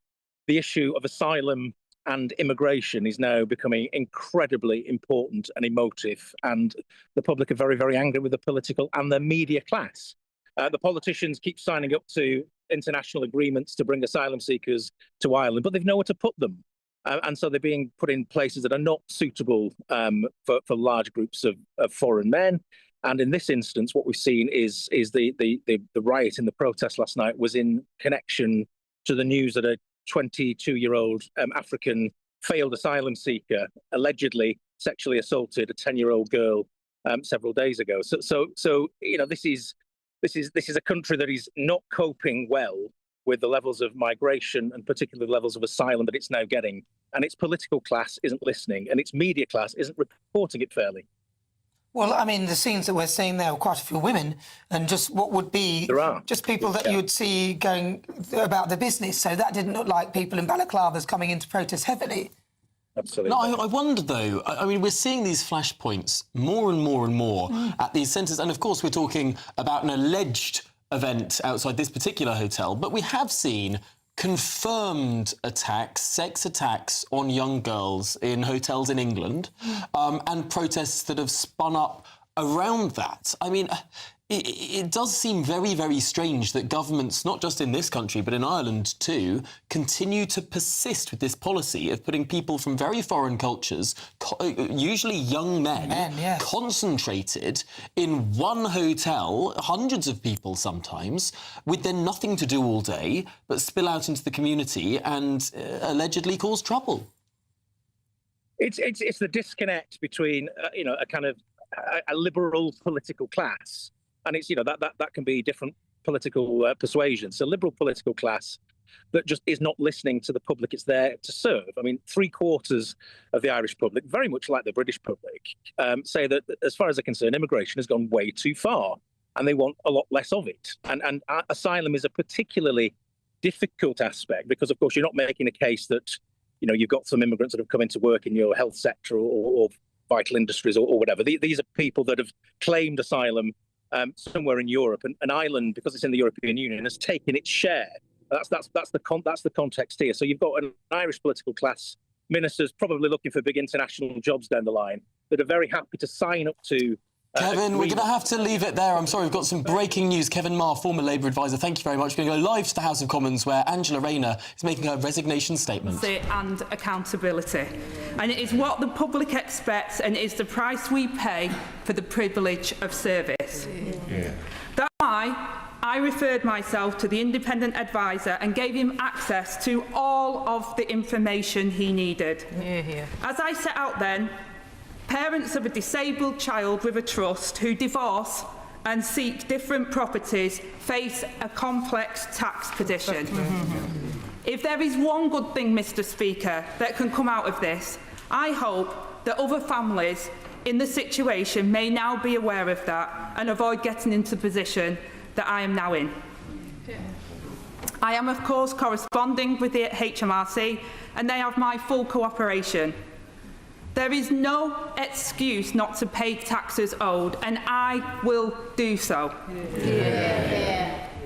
the issue of asylum and immigration is now becoming incredibly important and emotive, and the public are very, very angry with the political and the media class. The politicians keep signing up to international agreements to bring asylum seekers to Ireland, but they've nowhere to put them. And so they're being put in places that are not suitable for large groups of foreign men. And in this instance, what we've seen is the riot in the protest last night was in connection to the news that a 22-year-old African failed asylum seeker allegedly sexually assaulted a 10-year-old girl several days ago. So this is a country that is not coping well with the levels of migration and particularly levels of asylum that it's now getting. And its political class isn't listening, and its media class isn't reporting it fairly. Well, I mean, the scenes that we're seeing there are quite a few women, and just what would be just people that you would see going about the business. So that didn't look like people in balaclavas coming in to protest heavily. Absolutely. No, I wonder, though, I mean, we're seeing these flashpoints more and more and more at these centres. And, of course, we're talking about an alleged event outside this particular hotel, but we have seen confirmed attacks, sex attacks on young girls in hotels in England, and protests that have spun up around that. I mean, it does seem very, very strange that governments, not just in this country, but in Ireland too, continue to persist with this policy of putting people from very foreign cultures, usually young men, concentrated in one hotel, hundreds of people sometimes, with then nothing to do all day, but spill out into the community and allegedly cause trouble. It's the disconnect between, a kind of a liberal political class. And it's, that can be different political persuasions. So liberal political class that just is not listening to the public it's there to serve. I mean, 3/4 of the Irish public, very much like the British public, say that as far as they're concerned, immigration has gone way too far and they want a lot less of it. And asylum is a particularly difficult aspect because, of course, you're not making a case that, you've got some immigrants that have come into work in your health sector or vital industries or whatever. These are people that have claimed asylum somewhere in Europe, and Ireland, because it's in the European Union, has taken its share. That's the context here. So you've got an Irish political class, ministers probably looking for big international jobs down the line, that are very happy to sign up to. Kevin, we're going to have to leave it there. I'm sorry, we've got some breaking news. Kevin Marr, former Labour advisor, thank you very much. We're going to go live to the House of Commons where Angela Rayner is making her resignation statement. And accountability. And it is what the public expects, and it is the price we pay for the privilege of service. That's why I referred myself to the independent advisor and gave him access to all of the information he needed. As I set out then, parents of a disabled child with a trust who divorce and seek different properties face a complex tax position. If there is one good thing, Mr. Speaker, that can come out of this, I hope that other families in the situation may now be aware of that and avoid getting into the position that I am now in. I am, of course, corresponding with the HMRC and they have my full cooperation. There is no excuse not to pay taxes owed, and I will do so.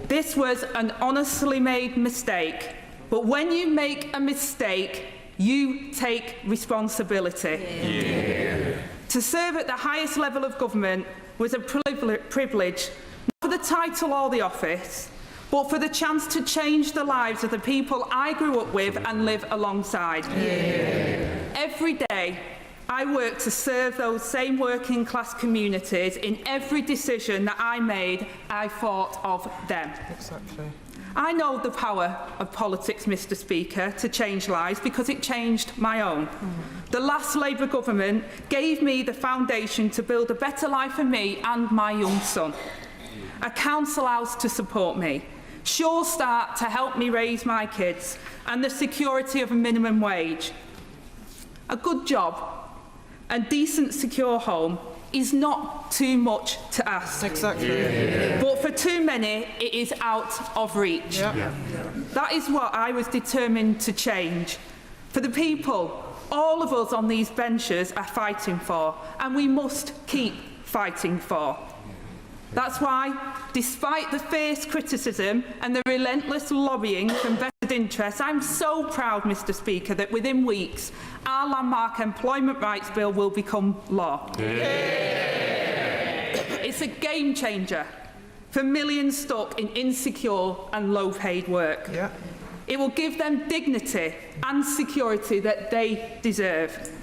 This This was an honestly made mistake, but when you make a mistake, you take responsibility. Yeah. To serve at the highest level of government was a privilege, not for the title or the office, but for the chance to change the lives of the people I grew up with and live alongside. Yeah. Every day, I work to serve those same working class communities. In every decision that I made, I thought of them. Exactly. I know the power of politics, Mr. Speaker, to change lives because it changed my own. The last Labour government gave me the foundation to build a better life for me and my young son. A council house to support me, Sure Start to help me raise my kids, and the security of a minimum wage. A good job and decent, secure home is not too much to ask. Exactly. Yeah. But for too many, it is out of reach. Yeah. That is what I was determined to change. For the people, all of us on these benches are fighting for, and we must keep fighting for. That's why, despite the fierce criticism and the relentless lobbying from vested interests, I'm so proud, Mr. Speaker, that within weeks, our landmark employment rights bill will become law. Yeah. It's a game changer for millions stuck in insecure and low-paid work. Yeah. It will give them dignity and security that they deserve.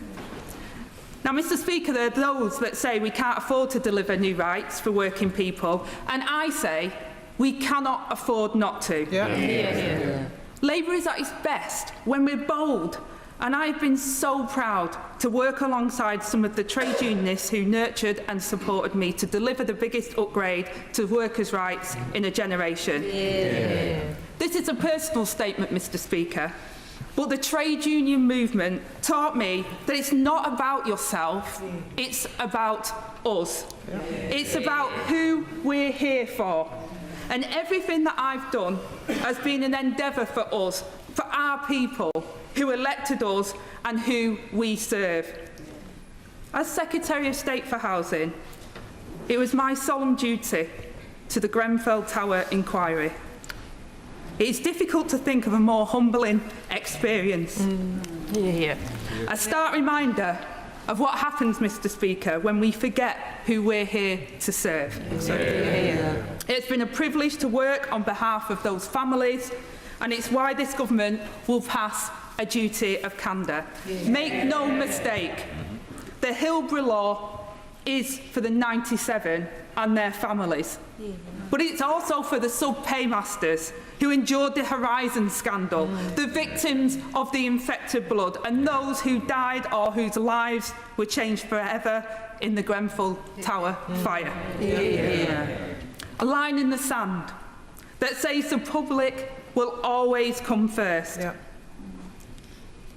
Now, Mr. Speaker, there are those that say we can't afford to deliver new rights for working people, and I say we cannot afford not to. Yeah. Yeah. Labour is at its best when we're bold, and I've been so proud to work alongside some of the trade unionists who nurtured and supported me to deliver the biggest upgrade to workers' rights in a generation. Yeah. This is a personal statement, Mr. Speaker. But the trade union movement taught me that it's not about yourself, it's about us. Yeah. It's about who we're here for. And everything that I've done has been an endeavour for us, for our people who elected us and who we serve. As Secretary of State for Housing, it was my solemn duty to the Grenfell Tower inquiry. It is difficult to think of a more humbling experience. A stark reminder of what happens, Mr. Speaker, when we forget who we're here to serve. It's been a privilege to work on behalf of those families, and it's why this government will pass a duty of candour. Make no mistake, the Hillborough law is for the 97 and their families. But it's also for the sub-paymasters who endured the Horizon scandal, the victims of the infected blood, and those who died or whose lives were changed forever in the Grenfell Tower fire. A line in the sand that says the public will always come first.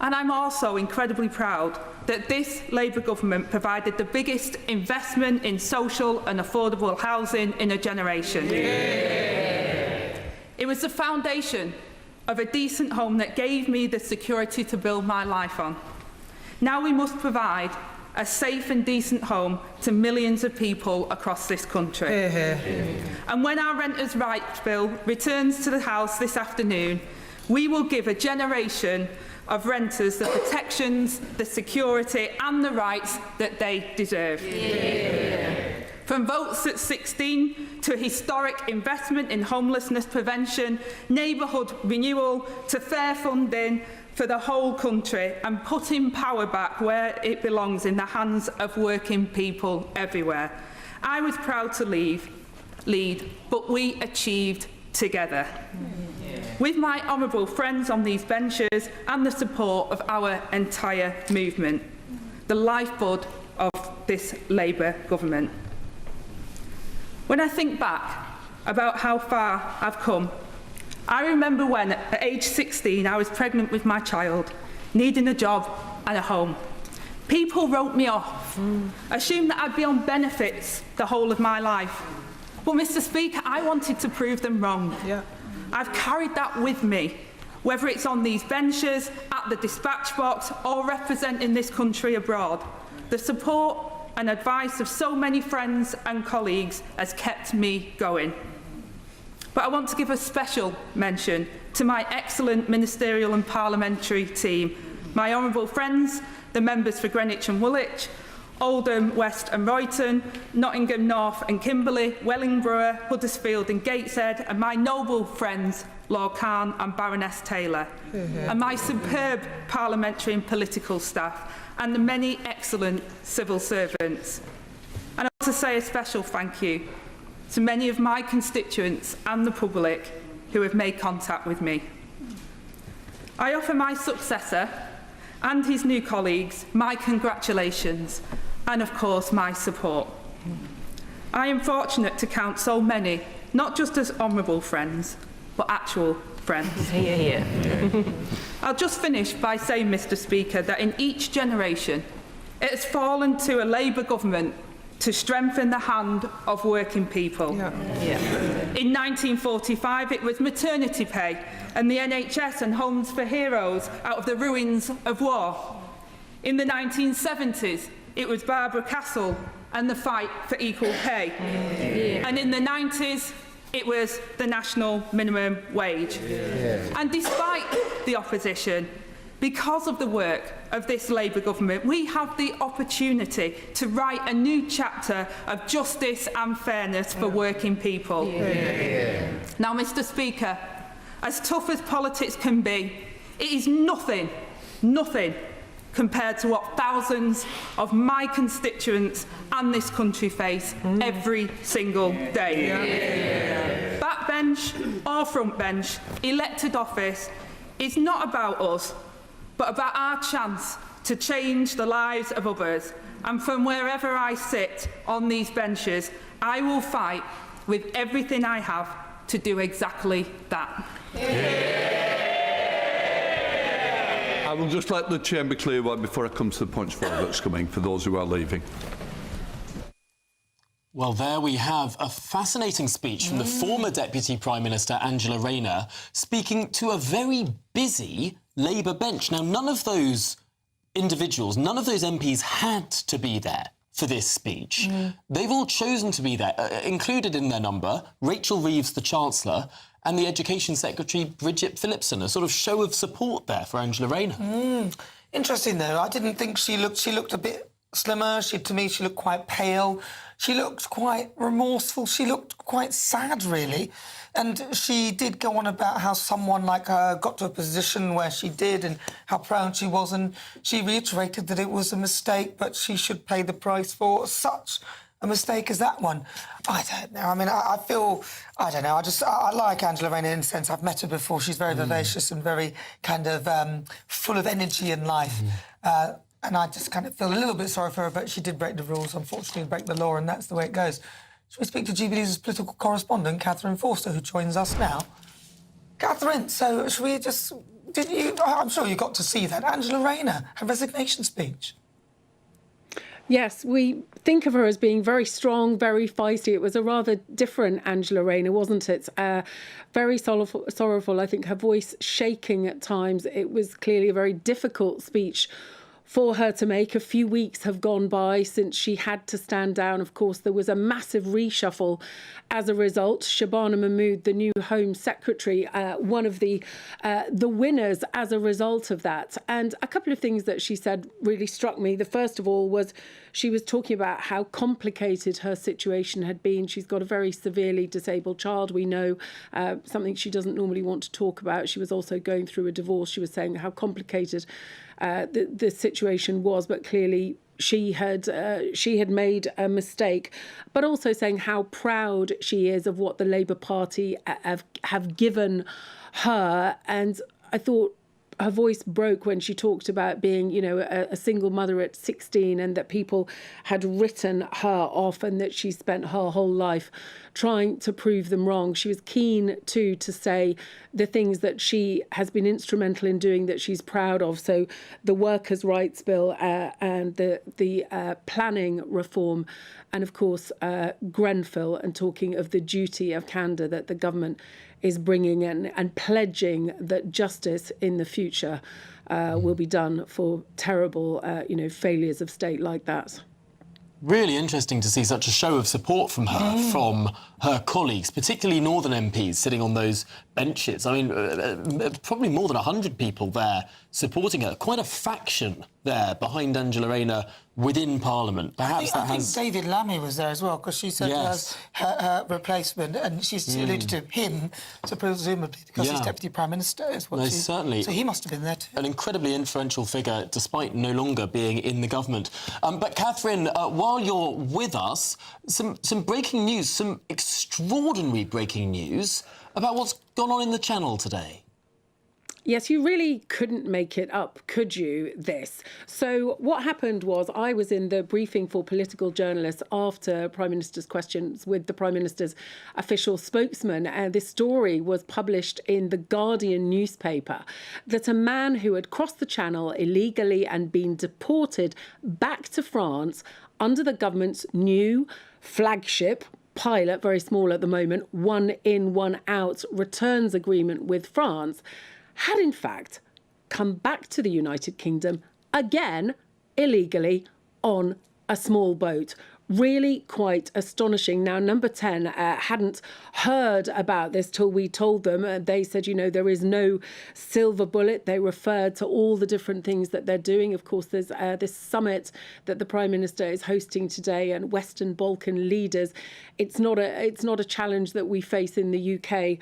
And I'm also incredibly proud that this Labour government provided the biggest investment in social and affordable housing in a generation. It was the foundation of a decent home that gave me the security to build my life on. Now we must provide a safe and decent home to millions of people across this country. And when our Renters' Rights Bill returns to the House this afternoon, we will give a generation of renters the protections, the security and the rights that they deserve. From votes at 16 to historic investment in homelessness prevention, neighbourhood renewal to fair funding for the whole country, and putting power back where it belongs, in the hands of working people everywhere. I was proud to lead, but we achieved together. With my honourable friends on these benches and the support of our entire movement, the lifeblood of this Labour government. When I think back about how far I've come, I remember when, at age 16, I was pregnant with my child, needing a job and a home. People wrote me off, assumed that I'd be on benefits the whole of my life. But, Mr. Speaker, I wanted to prove them wrong. I've carried that with me, whether it's on these benches, at the dispatch box, or representing this country abroad. The support and advice of so many friends and colleagues has kept me going. But I want to give a special mention to my excellent ministerial and parliamentary team, my honourable friends, the members for Greenwich and Woolwich, Oldham, West and Royton, Nottingham North and Kimberley, Wellingborough, Huddersfield and Gateshead, and my noble friends Lord Khan and Baroness Taylor, and my superb parliamentary and political staff, and the many excellent civil servants. And I want to say a special thank you to many of my constituents and the public who have made contact with me. I offer my successor and his new colleagues my congratulations and, of course, my support. I am fortunate to count so many, not just as honourable friends, but actual friends. Hear, hear. I'll just finish by saying, Mr. Speaker, that in each generation it has fallen to a Labour government to strengthen the hand of working people. In 1945 it was maternity pay and the NHS and homes for heroes out of the ruins of war. In the 1970s it was Barbara Castle and the fight for equal pay. And in the 90s it was the national minimum wage. And despite the opposition, because of the work of this Labour government, we have the opportunity to write a new chapter of justice and fairness for working people. Now, Mr. Speaker, as tough as politics can be, it is nothing compared to what thousands of my constituents and this country face every single day. Backbench or front bench, elected office is not about us, but about our chance to change the lives of others. And from wherever I sit on these benches, I will fight with everything I have to do exactly that. I will just let the chamber clear one before I come to the punch forward that's coming for those who are leaving. Well, there we have a fascinating speech from the former Deputy Prime Minister Angela Rayner speaking to a very busy Labour bench. Now, none of those individuals, none of those MPs had to be there for this speech. They've all chosen to be there, included in their number, Rachel Reeves, the Chancellor, and the Education Secretary, Bridget Phillipson, a sort of show of support there for Angela Rayner. Interesting, though. I didn't think she looked a bit slimmer. To me, she looked quite pale. She looked quite remorseful. She looked quite sad, really. And she did go on about how someone like her got to a position where she did and how proud she was. And she reiterated that it was a mistake, but she should pay the price for such a mistake as that one. I don't know. I mean, I don't know. I like Angela Rayner in the sense I've met her before. She's very vivacious and very kind of full of energy in life. And I just kind of feel a little bit sorry for her, but she did break the rules, unfortunately, break the law, and that's the way it goes. Shall we speak to GBNews' political correspondent, Catherine Forster, who joins us now? Catherine, so should we just... I'm sure you got to see that. Angela Rayner, her resignation speech. Yes, we think of her as being very strong, very feisty. It was a rather different Angela Rayner, wasn't it? Very sorrowful, I think, her voice shaking at times. It was clearly a very difficult speech for her to make. A few weeks have gone by since she had to stand down. Of course, there was a massive reshuffle as a result. Shabana Mahmood, the new Home Secretary, one of the winners as a result of that. And a couple of things that she said really struck me. The first of all was she was talking about how complicated her situation had been. She's got a very severely disabled child, we know, something she doesn't normally want to talk about. She was also going through a divorce. She was saying how complicated the situation was, but clearly she had made a mistake, but also saying how proud she is of what the Labour Party have given her. And I thought her voice broke when she talked about being, a single mother at 16 and that people had written her off and that she spent her whole life trying to prove them wrong. She was keen, too, to say the things that she has been instrumental in doing that she's proud of. So the Workers' Rights Bill and the planning reform and, of course, Grenfell, and talking of the duty of candour that the government is bringing in and pledging that justice in the future will be done for terrible, failures of state like that. Really interesting to see such a show of support from her, from her colleagues, particularly Northern MPs sitting on those benches. I mean, probably more than 100 people there supporting her. Quite a faction there behind Angela Rayner within Parliament. Perhaps I think David Lammy was there as well, because she said as her replacement, and she's alluded to him, so presumably because he's Deputy Prime Minister. Is what certainly. So he must have been there too. An incredibly influential figure, despite no longer being in the government. But Catherine, while you're with us, some breaking news, some extraordinary breaking news about what's gone on in the Channel today. Yes, you really couldn't make it up, could you, this? So what happened was I was in the briefing for political journalists after Prime Minister's questions with the Prime Minister's official spokesman, and this story was published in the Guardian newspaper, that a man who had crossed the Channel illegally and been deported back to France under the government's new flagship pilot, very small at the moment, 1 in, 1 out returns agreement with France, had in fact come back to the United Kingdom again illegally on a small boat. Really quite astonishing. Now, Number 10 hadn't heard about this till we told them. They said, you know, there is no silver bullet. They referred to all the different things that they're doing. Of course, there's this summit that the Prime Minister is hosting today, and Western Balkan leaders. It's not a challenge that we face in the UK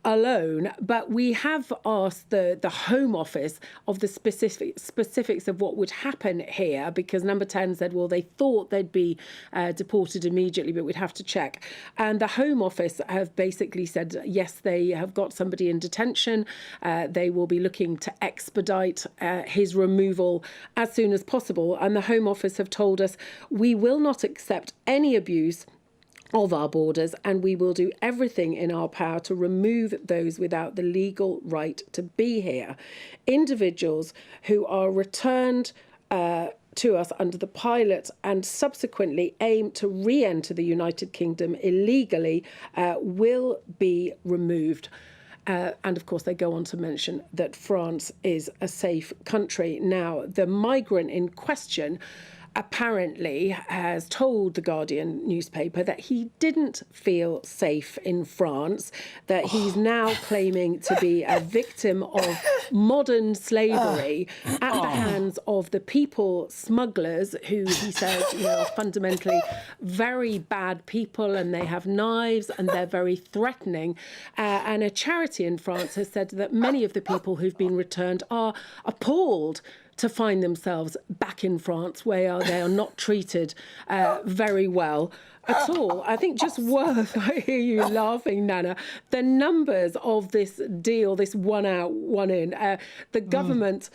alone, but we have asked the Home Office of the specifics of what would happen here, because Number 10 said, well, they thought they'd be deported immediately, but we'd have to check. And the Home Office have basically said, yes, they have got somebody in detention. They will be looking to expedite his removal as soon as possible. And the Home Office have told us, we will not accept any abuse of our borders, and we will do everything in our power to remove those without the legal right to be here. Individuals who are returned to us under the pilot and subsequently aim to re-enter the United Kingdom illegally will be removed. And of course, they go on to mention that France is a safe country. Now, the migrant in question apparently has told the Guardian newspaper that he didn't feel safe in France, that he's now claiming to be a victim of modern slavery at the hands of the people smugglers, who he says, you know, are fundamentally very bad people, and they have knives and they're very threatening. And a charity in France has said that many of the people who've been returned are appalled to find themselves back in France, where they are not treated very well at all. I think just worth, I hear you laughing, Nana, the numbers of this deal, this 1 out, 1 in. The government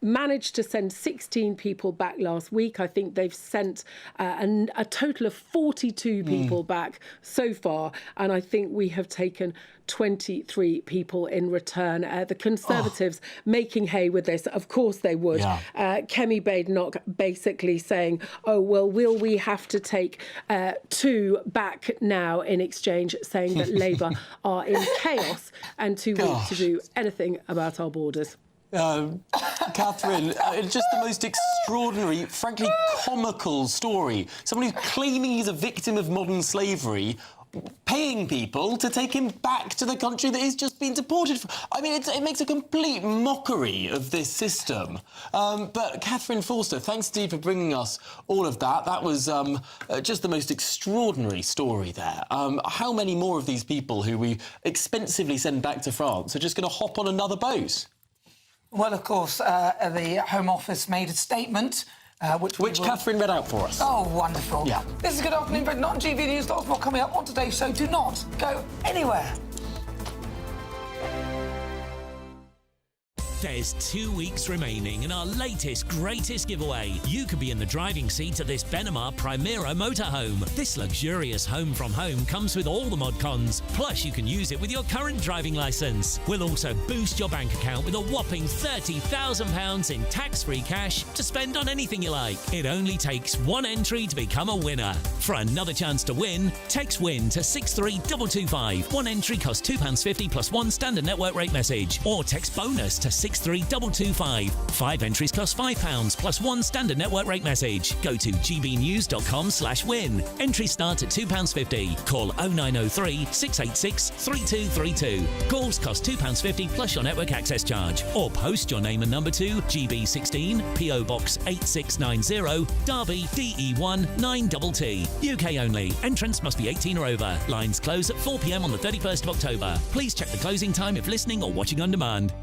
managed to send 16 people back last week. I think they've sent a total of 42 people back so far, and I think we have taken 23 people in return. The Conservatives making hay with this, of course they would. Kemi Badenoch basically saying, oh, well, will we have to take 2 back now in exchange, saying that Labour are in chaos and too weak to do anything about our borders. Catherine, just the most extraordinary, frankly comical story. Someone who's claiming he's a victim of modern slavery, paying people to take him back to the country that he's just been deported from. I mean, it makes a complete mockery of this system. But Catherine Forster, thanks indeed for bringing us all of that. That was just the most extraordinary story there. How many more of these people who we expensively send back to France are just going to hop on another boat? Well, of course, the Home Office made a statement which Catherine read out for us. Oh, wonderful. Yeah. This is Good Afternoon, but not on GB News. Lots more coming up on today's show. Do not go anywhere. There's 2 weeks remaining in our latest, greatest giveaway. You could be in the driving seat of this Benamar Primera motorhome. This luxurious home from home comes with all the mod cons. Plus, you can use it with your current driving licence. We'll also boost your bank account with a whopping £30,000 in tax-free cash to spend on anything you like. It only takes 1 entry to become a winner. For another chance to win, text WIN to 63225. 1 entry costs £2.50 plus 1 standard network rate message. Or text BONUS to 6 063 225. 5 entries cost £5 plus 1 standard network rate message. Go to gbnews.com/win. Entries start at £2.50. Call 0903 686 3232. Calls cost £2.50 plus your network access charge. Or post your name and number to GB16 PO Box 8690 Derby DE1 9TT. UK only. Entrance must be 18 or over. Lines close at 4 p.m. on the 31st of October. Please check the closing time if listening or watching on demand.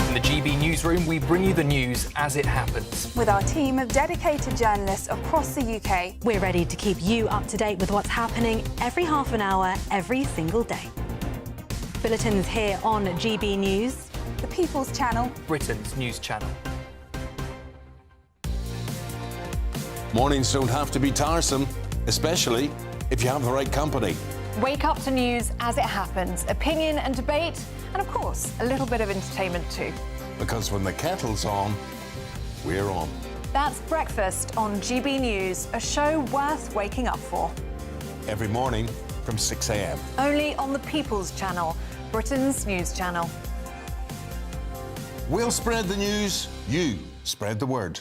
In the GB newsroom, we bring you the news as it happens. With our team of dedicated journalists across the UK, we're ready to keep you up to date with what's happening every half an hour, every single day. Bulletins here on GB News, the People's Channel, Britain's news channel. Mornings don't have to be tiresome, especially if you have the right company. Wake up to news as it happens, opinion and debate, and of course, a little bit of entertainment too. Because when the kettle's on, we're on. That's Breakfast on GB News, a show worth waking up for. Every morning from 6 a.m. Only on the People's Channel, Britain's news channel. We'll spread the news, you spread the word.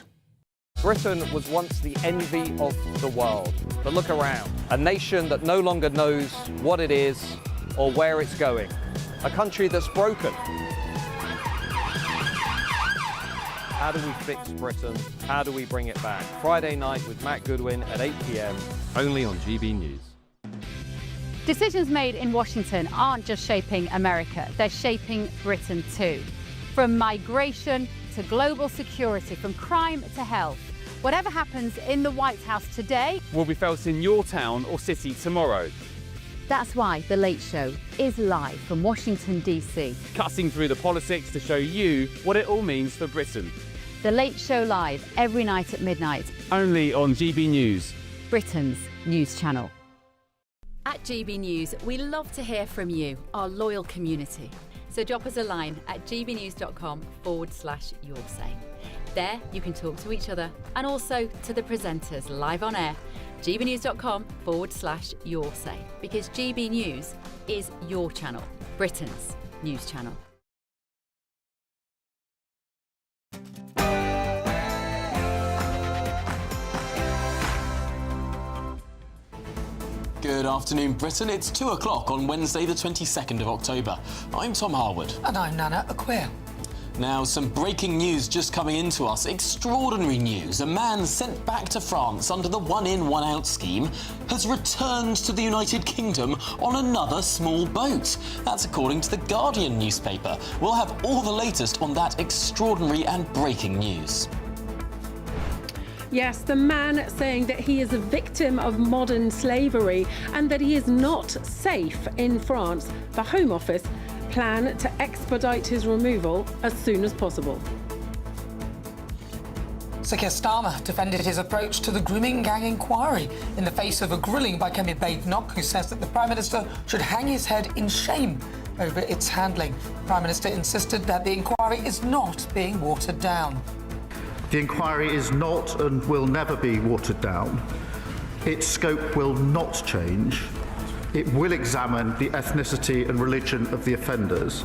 Britain was once the envy of the world. But look around. A nation that no longer knows what it is or where it's going. A country that's broken. How do we fix Britain? How do we bring it back? Friday night with Matt Goodwin at 8 p.m. only on GB News. Decisions made in Washington aren't just shaping America, they're shaping Britain too. From migration to global security, from crime to health. Whatever happens in the White House today will be felt in your town or city tomorrow. That's why The Late Show is live from Washington, D.C. Cutting through the politics to show you what it all means for Britain. The Late Show live every night at midnight. Only on GB News, Britain's news channel. At GB News, we love to hear from you, our loyal community. So drop us a line at gbnews.com/yoursay. There you can talk to each other and also to the presenters live on air. gbnews.com/yoursay, because GB News is your channel, Britain's news channel. Good afternoon, Britain. It's 2 o'clock on Wednesday, the 22nd of October. I'm Tom Harwood. And I'm Nana Akua. Now, some breaking news just coming into us. Extraordinary news. A man sent back to France under the one-in, one-out scheme has returned to the United Kingdom on another small boat. That's according to the Guardian newspaper. We'll have all the latest on that extraordinary and breaking news. Yes, the man saying that he is a victim of modern slavery and that he is not safe in France. The Home Office plan to expedite his removal as soon as possible. Sir Keir Starmer defended his approach to the grooming gang inquiry in the face of a grilling by Kemi Badenoch, who says that the Prime Minister should hang his head in shame over its handling. The Prime Minister insisted that the inquiry is not being watered down. The inquiry is not and will never be watered down. Its scope will not change. It will examine the ethnicity and religion of the offenders,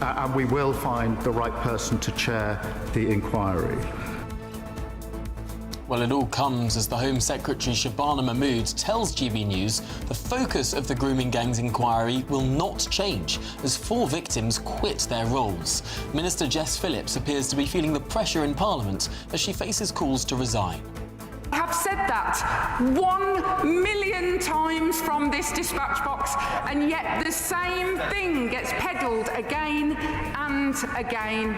and we will find the right person to chair the inquiry. Well, it all comes as the Home Secretary Shabana Mahmood tells GB News the focus of the grooming gangs inquiry will not change as 4 victims quit their roles. Minister Jess Phillips appears to be feeling the pressure in Parliament as she faces calls to resign. I have said that 1,000,000 times from this dispatch box, and yet the same thing gets peddled again and again.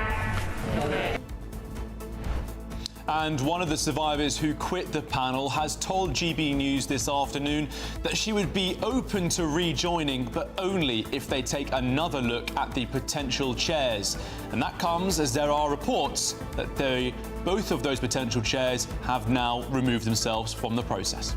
And one of the survivors who quit the panel has told GB News this afternoon that she would be open to rejoining, but only if they take another look at the potential chairs. And that comes as there are reports that both of those potential chairs have now removed themselves from the process.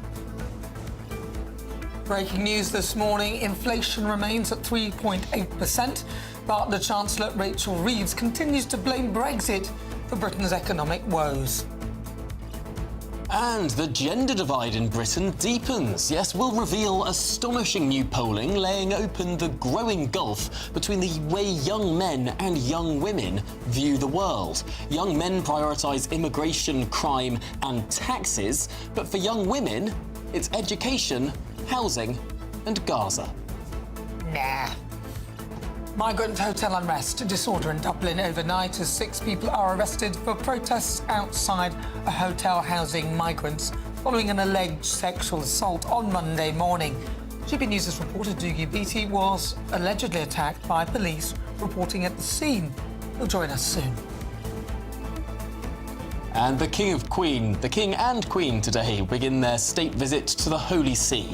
Breaking news this morning, inflation remains at 3.8%, but the Chancellor Rachel Reeves continues to blame Brexit for Britain's economic woes. And the gender divide in Britain deepens. Yes, we'll reveal astonishing new polling laying open the growing gulf between the way young men and young women view the world. Young men prioritise immigration, crime and taxes, but for young women, it's education, housing and Gaza. Nah. Migrant hotel unrest, disorder in Dublin overnight as 6 people are arrested for protests outside a hotel housing migrants following an alleged sexual assault on Monday morning. GB News' reporter Dougie Beattie was allegedly attacked by police reporting at the scene. He'll join us soon. And the King and Queen today begin their state visit to the Holy See,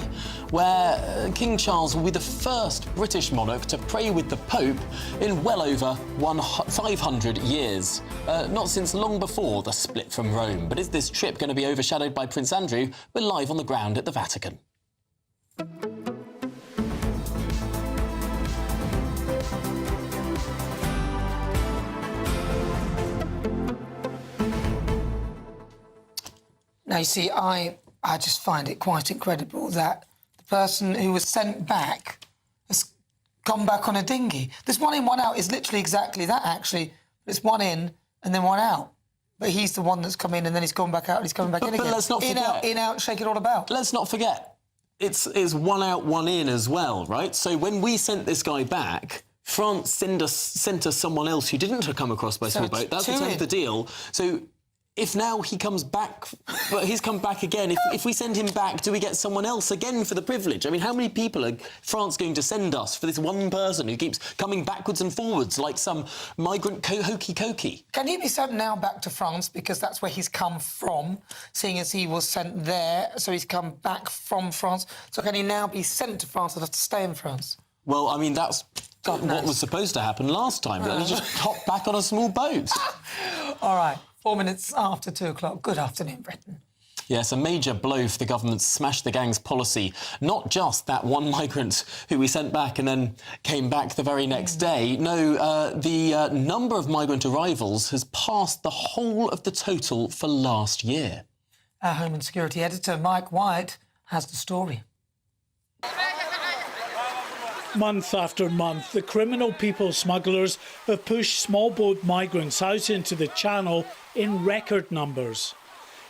where King Charles will be the first British monarch to pray with the Pope in well over 500 years. Not since long before the split from Rome. But is this trip going to be overshadowed by Prince Andrew? We're live on the ground at the Vatican. Now, you see, I just find it quite incredible that the person who was sent back has gone back on a dinghy. This one in, one out is literally exactly that, actually. It's one in and then one out. But he's the one that's come in and then he's gone back out and he's coming back in again. But let's not forget. In, out, shake it all about. Let's not forget, it's one out, one in as well, right? So when we sent this guy back, France sent us someone else who didn't come across by small boat. That's the term of the deal. So if now he comes back, but he's come back again, if we send him back, do we get someone else again for the privilege? I mean, how many people are France going to send us for this one person who keeps coming backwards and forwards like some migrant hokey-cokey? Can he be sent now back to France because that's where he's come from, seeing as he was sent there, so he's come back from France? So can he now be sent to France and have to stay in France? Well, I mean, that's what was supposed to happen last time, but he just hopped back on a small boat. All right. 4 minutes after 2 o'clock. Good afternoon, Britain. Yes, a major blow for the government's smash the gangs policy. Not just that one migrant who we sent back and then came back the very next day. No, the number of migrant arrivals has passed the whole of the total for last year. Our Home and Security editor, Mike Wyatt, has the story. Month after month, the criminal people smugglers have pushed small boat migrants out into the Channel in record numbers.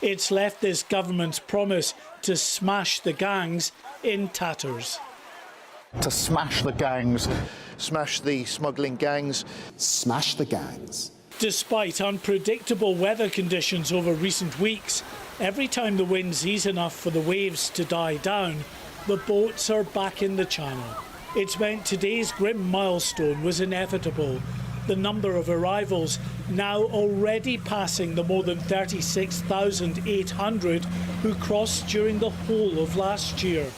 It's left this government's promise to smash the gangs in tatters. To smash the gangs, smash the smuggling gangs. Smash the gangs. Despite unpredictable weather conditions over recent weeks, every time the winds ease enough for the waves to die down, the boats are back in the Channel. It's meant today's grim milestone was inevitable. The number of arrivals now already passing the more than 36,800 who crossed during the whole of last year.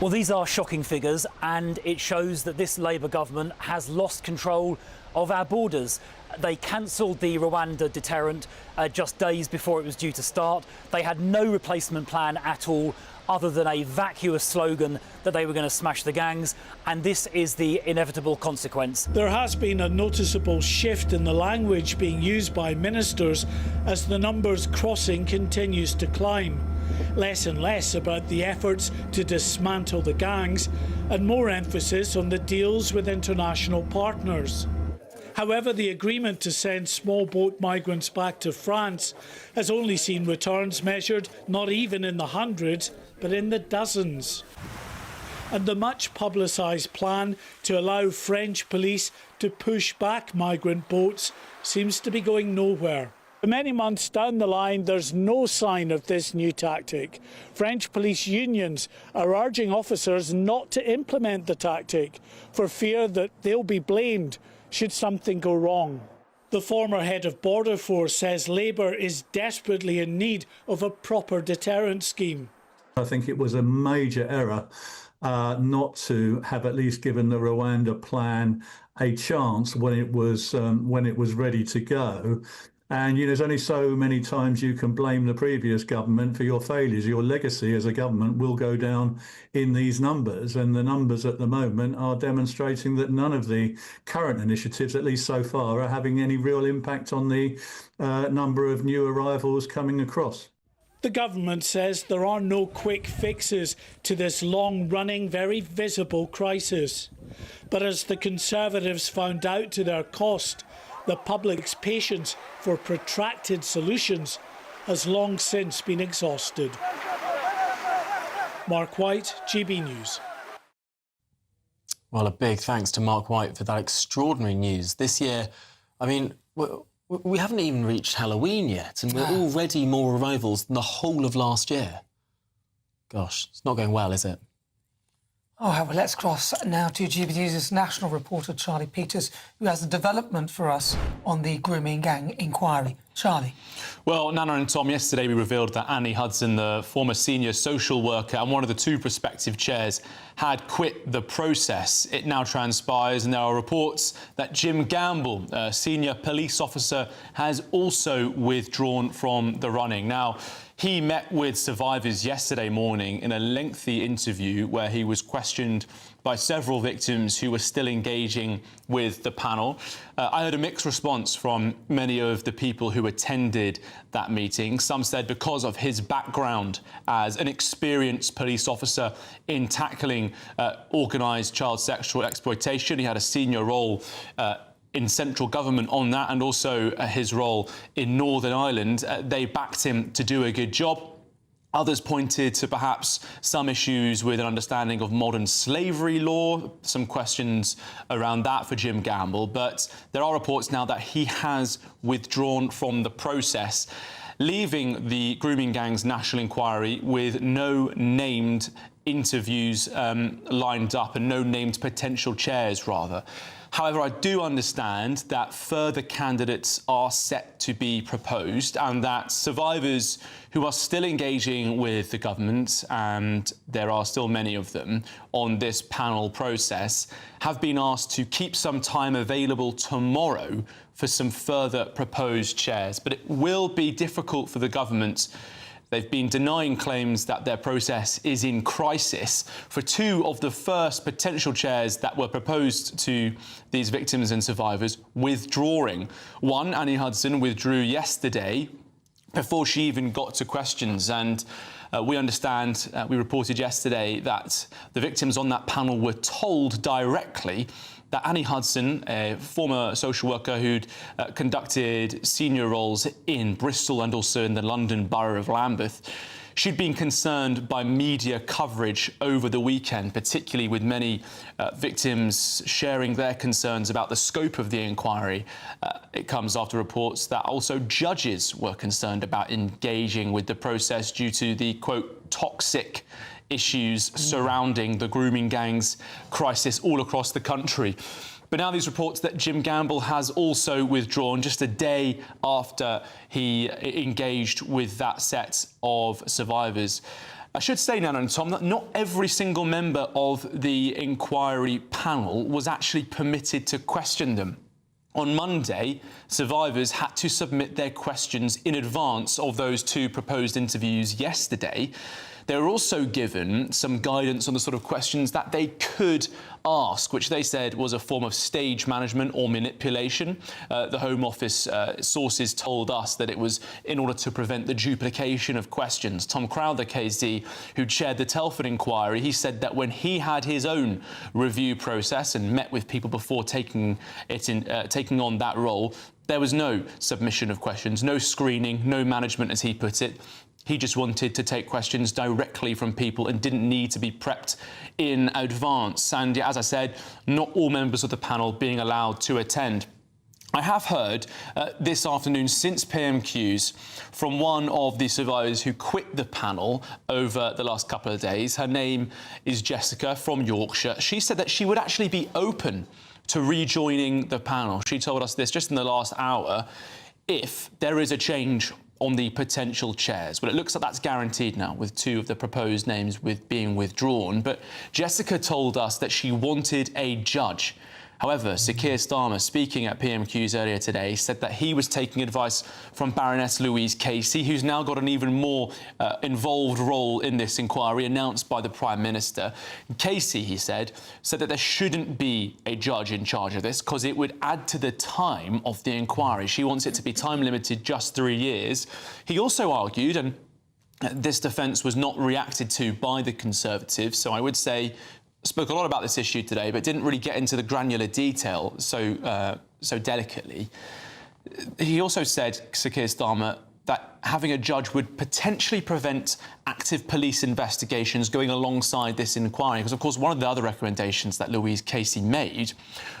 Well, these are shocking figures, and it shows that this Labour government has lost control of our borders. They cancelled the Rwanda deterrent just days before it was due to start. They had no replacement plan at all, other than a vacuous slogan that they were going to smash the gangs, and this is the inevitable consequence. There has been a noticeable shift in the language being used by ministers as the numbers crossing continues to climb. Less and less about the efforts to dismantle the gangs, and more emphasis on the deals with international partners. However, the agreement to send small boat migrants back to France has only seen returns measured not even in the hundreds, but in the dozens. And the much publicised plan to allow French police to push back migrant boats seems to be going nowhere. Many months down the line, there's no sign of this new tactic. French police unions are urging officers not to implement the tactic for fear that they'll be blamed should something go wrong. The former head of Border Force says Labour is desperately in need of a proper deterrent scheme. I think it was a major error not to have at least given the Rwanda plan a chance when it was ready to go. And there's only so many times you can blame the previous government for your failures. Your legacy as a government will go down in these numbers, and the numbers at the moment are demonstrating that none of the current initiatives, at least so far, are having any real impact on the number of new arrivals coming across. The government says there are no quick fixes to this long-running, very visible crisis. But as the Conservatives found out to their cost, the public's patience for protracted solutions has long since been exhausted. Mark White, GB News. Well, a big thanks to Mark White for that extraordinary news. This year, I mean, we haven't even reached Halloween yet, and we're already more arrivals than the whole of last year. Gosh, it's not going well, is it? All right, well, let's cross now to GBNews' national reporter, Charlie Peters, who has a development for us on the grooming gang inquiry. Charlie. Well, Nana and Tom, yesterday we revealed that Annie Hudson, the former senior social worker and one of the two prospective chairs, had quit the process. It now transpires, and there are reports that Jim Gamble, a senior police officer, has also withdrawn from the running. Now, he met with survivors yesterday morning in a lengthy interview where he was questioned by several victims who were still engaging with the panel. I heard a mixed response from many of the people who attended that meeting. Some said because of his background as an experienced police officer in tackling organised child sexual exploitation, he had a senior role in central government on that, and also his role in Northern Ireland. They backed him to do a good job. Others pointed to perhaps some issues with an understanding of modern slavery law, some questions around that for Jim Gamble. But there are reports now that he has withdrawn from the process, leaving the grooming gang's national inquiry with no named interviews lined up and no named potential chairs, rather. However, I do understand that further candidates are set to be proposed and that survivors who are still engaging with the government, and there are still many of them on this panel process, have been asked to keep some time available tomorrow for some further proposed chairs. But it will be difficult for the government. They've been denying claims that their process is in crisis for two of the first potential chairs that were proposed to these victims and survivors withdrawing. One, Annie Hudson, withdrew yesterday before she even got to questions. And we understand, we reported yesterday that the victims on that panel were told directly that Annie Hudson, a former social worker who'd conducted senior roles in Bristol and also in the London Borough of Lambeth, she'd been concerned by media coverage over the weekend, particularly with many victims sharing their concerns about the scope of the inquiry. It comes after reports that also judges were concerned about engaging with the process due to the, quote, toxic issues surrounding the grooming gangs crisis all across the country. But now these reports that Jim Gamble has also withdrawn just a day after he engaged with that set of survivors. I should say, Nana and Tom, that not every single member of the inquiry panel was actually permitted to question them. On Monday, survivors had to submit their questions in advance of those two proposed interviews yesterday. They were also given some guidance on the sort of questions that they could ask, which they said was a form of stage management or manipulation. The Home Office sources told us that it was in order to prevent the duplication of questions. Tom Crowther, KC, who chaired the Telford inquiry, he said that when he had his own review process and met with people before taking on that role, there was no submission of questions, no screening, no management, as he put it. He just wanted to take questions directly from people and didn't need to be prepped in advance. And as I said, not all members of the panel being allowed to attend. I have heard this afternoon, since PMQs, from one of the survivors who quit the panel over the last couple of days. Her name is Jessica from Yorkshire. She said that she would actually be open to rejoining the panel. She told us this just in the last hour, if there is a change on the potential chairs. Well, it looks like that's guaranteed now, with two of the proposed names being withdrawn. But Jessica told us that she wanted a judge. However, Sir Keir Starmer, speaking at PMQs earlier today, said that he was taking advice from Baroness Louise Casey, who's now got an even more involved role in this inquiry, announced by the Prime Minister. Casey, he said that there shouldn't be a judge in charge of this because it would add to the time of the inquiry. She wants it to be time limited, just 3 years. He also argued, and this defence was not reacted to by the Conservatives. So I would say spoke a lot about this issue today, but didn't really get into the granular detail so delicately. He also said, Sir Keir Starmer, that having a judge would potentially prevent active police investigations going alongside this inquiry. Because, of course, one of the other recommendations that Louise Casey made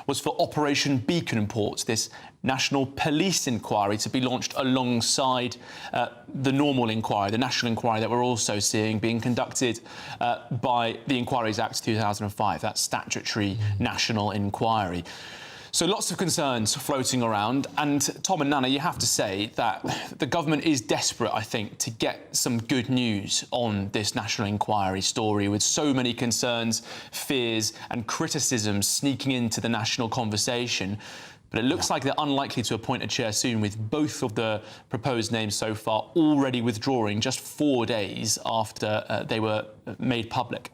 was for Operation Beaconport, this national police inquiry, to be launched alongside the normal inquiry, the national inquiry that we're also seeing being conducted by the Inquiries Act 2005, that statutory national inquiry. So lots of concerns floating around, and Tom and Nana, you have to say that the government is desperate, I think, to get some good news on this national inquiry story, with so many concerns, fears and criticisms sneaking into the national conversation. But it looks like they're unlikely to appoint a chair soon, with both of the proposed names so far already withdrawing just 4 days after they were made public.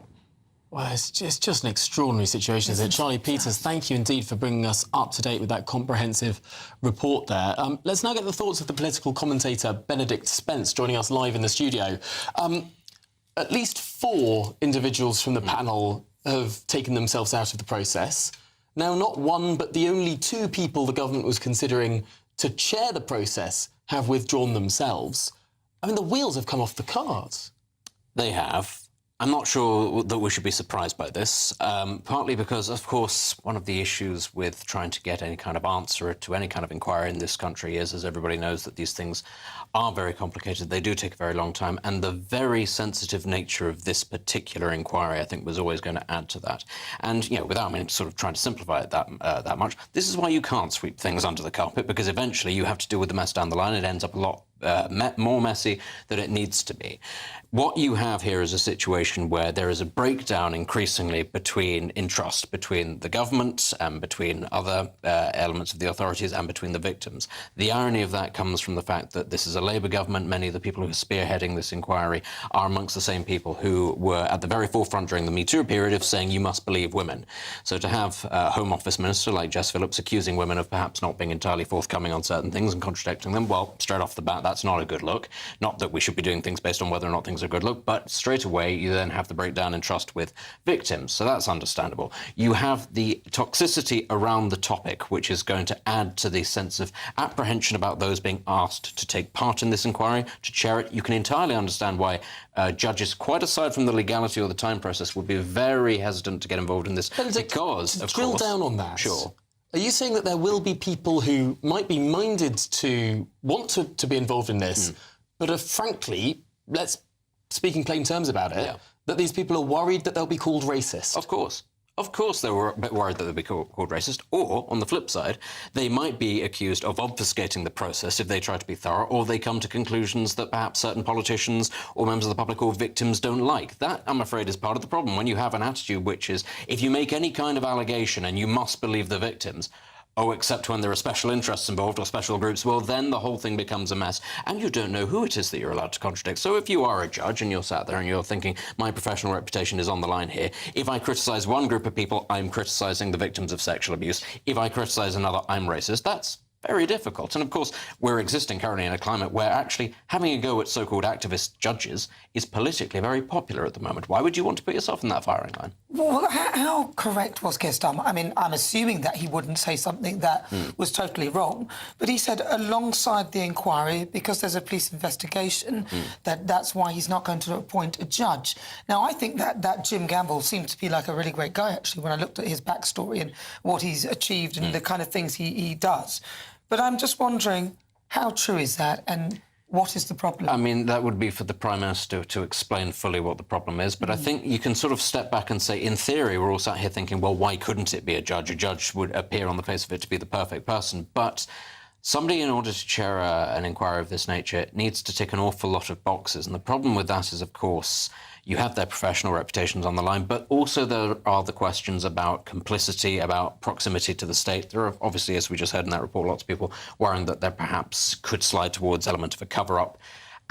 Well, it's just an extraordinary situation, isn't it? Charlie Peters, thank you indeed for bringing us up to date with that comprehensive report there. Let's now get the thoughts of the political commentator Benedict Spence, joining us live in the studio. At least 4 individuals from the panel have taken themselves out of the process. Now, not one, but the only 2 people the government was considering to chair the process have withdrawn themselves. I mean, the wheels have come off the cars. They have. I'm not sure that we should be surprised by this, partly because, of course, one of the issues with trying to get any kind of answer to any kind of inquiry in this country is, as everybody knows, that these things are very complicated. They do take a very long time, and the very sensitive nature of this particular inquiry, I think, was always going to add to that. And, you know, without sort of trying to simplify it that much, this is why you can't sweep things under the carpet, because eventually you have to deal with the mess down the line. It ends up a lot more messy than it needs to be. What you have here is a situation where there is a breakdown increasingly in trust between the government and between other elements of the authorities and between the victims. The irony of that comes from the fact that this is a Labour government. Many of the people who are spearheading this inquiry are amongst the same people who were at the very forefront during the Me Too period of saying you must believe women. So to have a Home Office Minister like Jess Phillips accusing women of perhaps not being entirely forthcoming on certain things and contradicting them, well, straight off the bat, that's not a good look. Not that we should be doing things based on whether or not things are a good look, but straight away you then have the breakdown in trust with victims. So that's understandable. You have the toxicity around the topic, which is going to add to the sense of apprehension about those being asked to take part in this inquiry, to chair it. You can entirely understand why judges, quite aside from the legality or the time process, would be very hesitant to get involved in this because, of drill course, down on that. Sure. Are you saying that there will be people who might be minded to want to be involved in this, but are frankly, let's speak in plain terms about it, that these people are worried that they'll be called racist? Of course. Of course they were a bit worried that they'd be called racist, or, on the flip side, they might be accused of obfuscating the process if they try to be thorough, or they come to conclusions that perhaps certain politicians or members of the public or victims don't like. That, I'm afraid, is part of the problem. When you have an attitude which is, if you make any kind of allegation and you must believe the victims, except when there are special interests involved or special groups, well, then the whole thing becomes a mess, and you don't know who it is that you're allowed to contradict. So if you are a judge and you're sat there and you're thinking, my professional reputation is on the line here, if I criticise one group of people, I'm criticising the victims of sexual abuse. If I criticise another, I'm racist. That's very difficult. And of course, we're existing currently in a climate where actually having a go at so-called activist judges is politically very popular at the moment. Why would you want to put yourself in that firing line? Well, how correct was Keir Starmer? I mean, I'm assuming that he wouldn't say something that was totally wrong, but he said alongside the inquiry, because there's a police investigation, that's why he's not going to appoint a judge. Now, I think that Jim Gamble seemed to be like a really great guy, actually, when I looked at his backstory and what he's achieved and the kind of things he does. But I'm just wondering, how true is that, and what is the problem? I mean, that would be for the Prime Minister to explain fully what the problem is, but I think you can sort of step back and say, in theory, we're all sat here thinking, well, why couldn't it be a judge? A judge would appear on the face of it to be the perfect person, but somebody, in order to chair an inquiry of this nature, needs to tick an awful lot of boxes, and the problem with that is, of course, you have their professional reputations on the line, but also there are the questions about complicity, about proximity to the state. There are obviously, as we just heard in that report, lots of people worrying that there perhaps could slide towards element of a cover-up.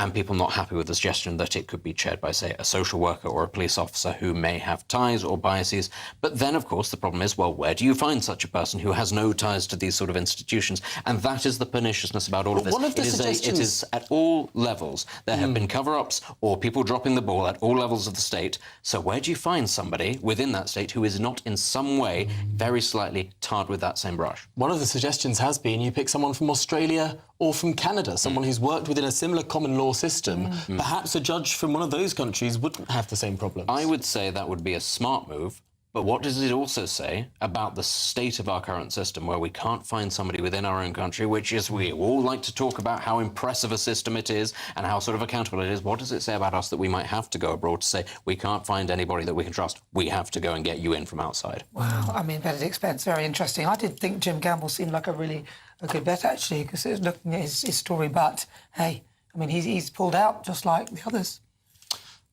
and people not happy with the suggestion that it could be chaired by, say, a social worker or a police officer who may have ties or biases. But then, of course, the problem is, well, where do you find such a person who has no ties to these sort of institutions? And that is the perniciousness about all of this. One of the It is at all levels. There have been cover-ups or people dropping the ball at all levels of the state. So where do you find somebody within that state who is not in some way very slightly tarred with that same brush? One of the suggestions has been you pick someone from Australia or from Canada, someone who's worked within a similar common law system. Perhaps a judge from one of those countries wouldn't have the same problems. I would say that would be a smart move. But what does it also say about the state of our current system, where we can't find somebody within our own country, which is, we all like to talk about how impressive a system it is and how sort of accountable it is. What does it say about us that we might have to go abroad to say, we can't find anybody that we can trust, we have to go and get you in from outside? Wow, I mean, Benedict Spence, very interesting. I did think Jim Gamble seemed like a good bet, actually, because looking at his story, but, hey, I mean, he's pulled out just like the others.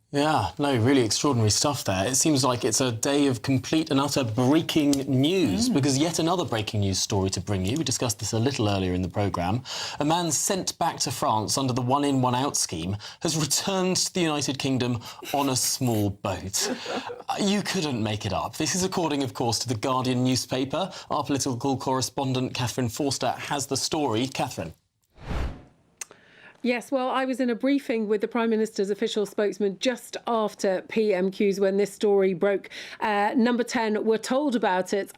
Yeah, no, really extraordinary stuff there. It seems like it's a day of complete and utter breaking news, because yet another breaking news story to bring you. We discussed this a little earlier in the programme. A man sent back to France under the one-in, one-out scheme has returned to the United Kingdom on a small boat. You couldn't make it up. This is according, of course, to the Guardian newspaper. Our political correspondent, Catherine Forster, has the story. Catherine. Yes, well, I was in a briefing with the Prime Minister's official spokesman just after PMQs when this story broke. Number 10 were told about it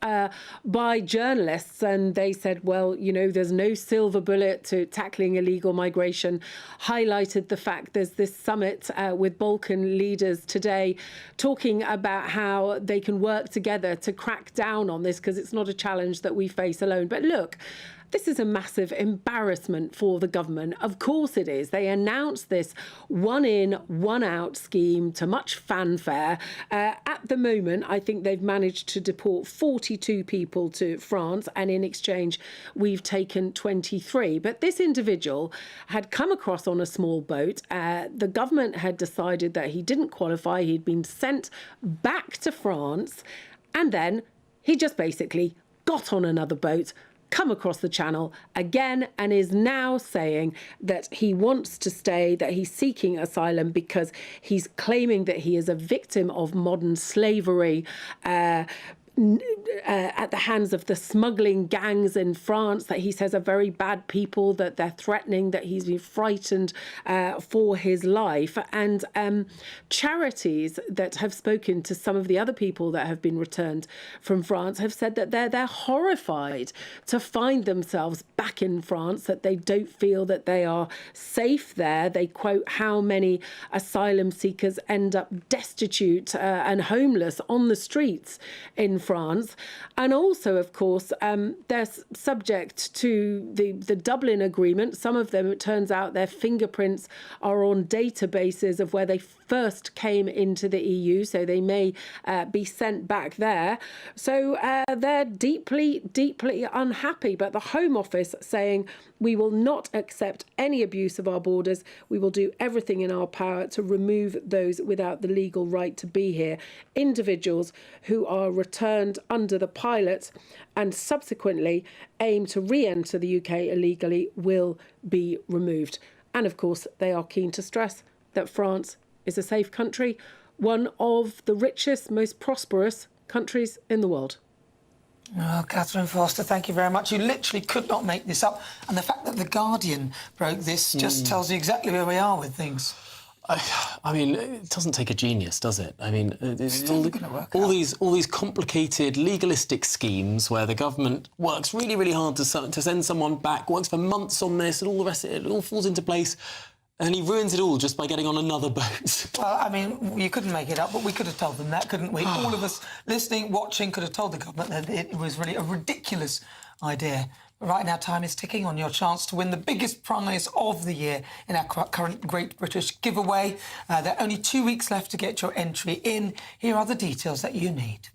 by journalists, and they said, well, you know, there's no silver bullet to tackling illegal migration. Highlighted the fact there's this summit with Balkan leaders today talking about how they can work together to crack down on this, because it's not a challenge that we face alone. But look, this is a massive embarrassment for the government. Of course it is. They announced this one-in, one-out scheme to much fanfare. At the moment, I think they've managed to deport 42 people to France, and in exchange, we've taken 23. But this individual had come across on a small boat. The government had decided that he didn't qualify. He'd been sent back to France, and then he just basically got on another boat, come across the channel again, and is now saying that he wants to stay, that he's seeking asylum because he's claiming that he is a victim of modern slavery at the hands of the smuggling gangs in France, that he says are very bad people, that they're threatening, that he's been frightened for his life. And charities that have spoken to some of the other people that have been returned from France have said that they're horrified to find themselves back in France, that they don't feel that they are safe there. They quote how many asylum seekers end up destitute and homeless on the streets in France. And also, of course, they're subject to the Dublin Agreement. Some of them, it turns out, their fingerprints are on databases of where they first came into the EU, so they may be sent back there. So they're deeply, deeply unhappy. But the Home Office saying, we will not accept any abuse of our borders. We will do everything in our power to remove those without the legal right to be here. Individuals who are returned under the pilot and subsequently aim to re-enter the UK illegally will be removed. And of course, they are keen to stress that France is a safe country, one of the richest, most prosperous countries in the world. Oh, Catherine Foster, thank you very much. You literally could not make this up. And the fact that The Guardian broke this just tells you exactly where we are with things. I mean, it doesn't take a genius, does it? I mean, all these complicated legalistic schemes where the government works really, really hard to send someone back, works for months on this, and all the rest of it all falls into place. And he ruins it all just by getting on another boat. Well, I mean, you couldn't make it up, but we could have told them that, couldn't we? All of us listening, watching, could have told the government that it was really a ridiculous idea. But right now, time is ticking on your chance to win the biggest prize of the year in our current Great British giveaway. There are only 2 weeks left to get your entry in. Here are the details that you need.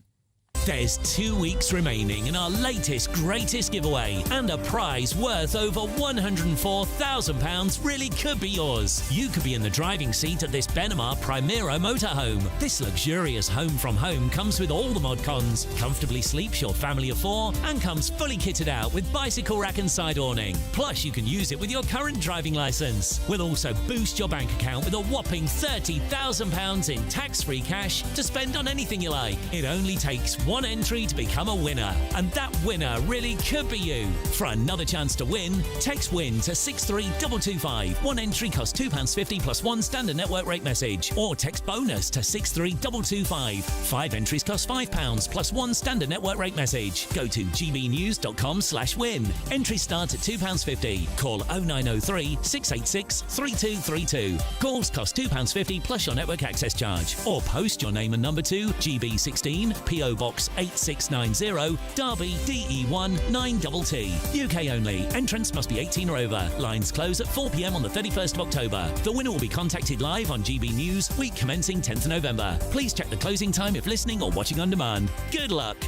There's 2 weeks remaining in our latest, greatest giveaway, and a prize worth over £104,000 really could be yours. You could be in the driving seat at this Benamar Primera motorhome. This luxurious home from home comes with all the mod cons, comfortably sleeps your family of 4, and comes fully kitted out with bicycle rack and side awning. Plus, you can use it with your current driving licence. We'll also boost your bank account with a whopping £30,000 in tax-free cash to spend on anything you like. It only takes one entry to become a winner, and that winner really could be you. For another chance to win, text WIN to 63225. One entry costs £2.50 plus one standard network rate message, or text BONUS to 63225. 5 entries cost £5 plus one standard network rate message. Go to gbnews.com/win. Entries start at £2.50. Call 0903 686 3232. Calls cost £2.50 plus your network access charge, or post your name and number to GB16 PO Box 8690 Derby DE1 9TT. UK only. Entrants must be 18 or over. Lines close at 4 p.m. on the 31st of October. The winner will be contacted live on GB News, week commencing 10th November. Please check the closing time if listening or watching on demand. Good luck.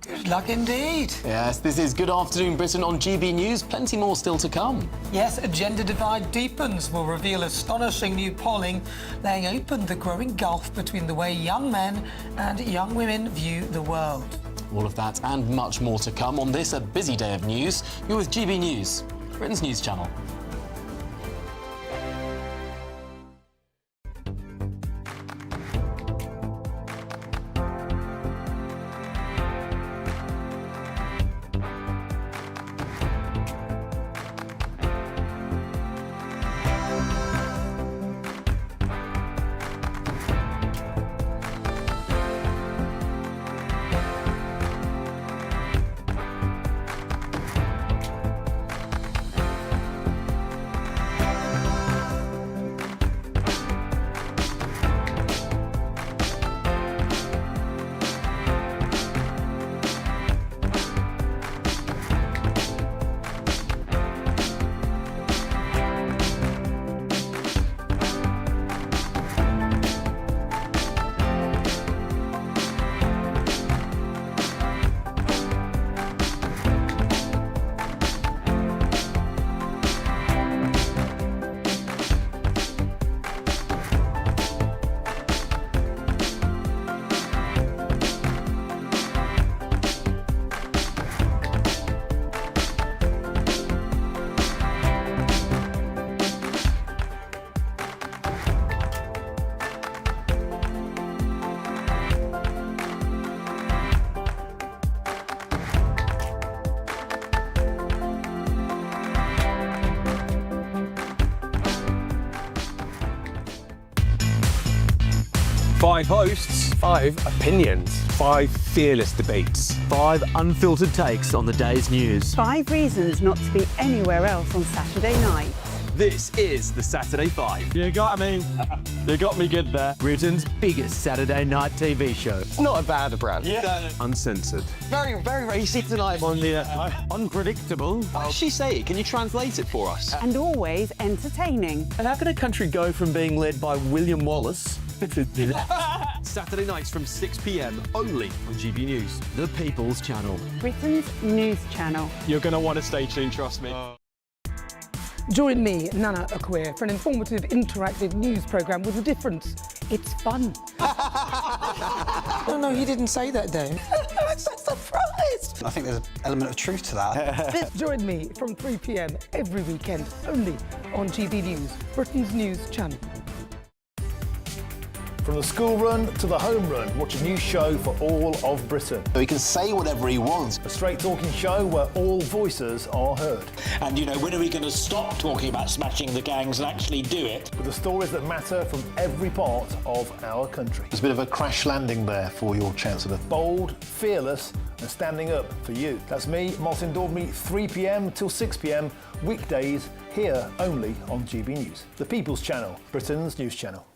Good luck indeed. Yes, this is Good Afternoon Britain on GB News. Plenty more still to come. Yes, a gender divide deepens will reveal astonishing new polling, laying open the growing gulf between the way young men and young women view the world. All of that and much more to come on this, a busy day of news. You're with GB News, Britain's news channel. Five hosts, 5 opinions, 5 fearless debates, 5 unfiltered takes on the day's news. 5 reasons not to be anywhere else on Saturday night. This is the Saturday 5. You got me. You got me good there. Britain's biggest Saturday night TV show. It's not a bad brand. Yeah. Uncensored. Very, very racy tonight. On the unpredictable. What does she say? Can you translate it for us? And always entertaining. And how can a country go from being led by William Wallace Saturday nights from 6 p.m. only on GB News, the People's Channel. Britain's news channel. You're going to want to stay tuned, trust me. Join me, Nana Akua, for an informative, interactive news programme with a difference. It's fun. No, he didn't say that, though. I'm so surprised. I think there's an element of truth to that. Join me from 3 p.m. every weekend, only on GB News, Britain's news channel. From the school run to the home run, watch a new show for all of Britain. So he can say whatever he wants. A straight talking show where all voices are heard. And, you know, when are we going to stop talking about smashing the gangs and actually do it? With the stories that matter from every part of our country. There's a bit of a crash landing there for your Chancellor. Bold, fearless and standing up for you. That's me, Martin Daubney, 3 p.m. till 6 p.m. weekdays, here only on GB News. The People's Channel, Britain's news channel.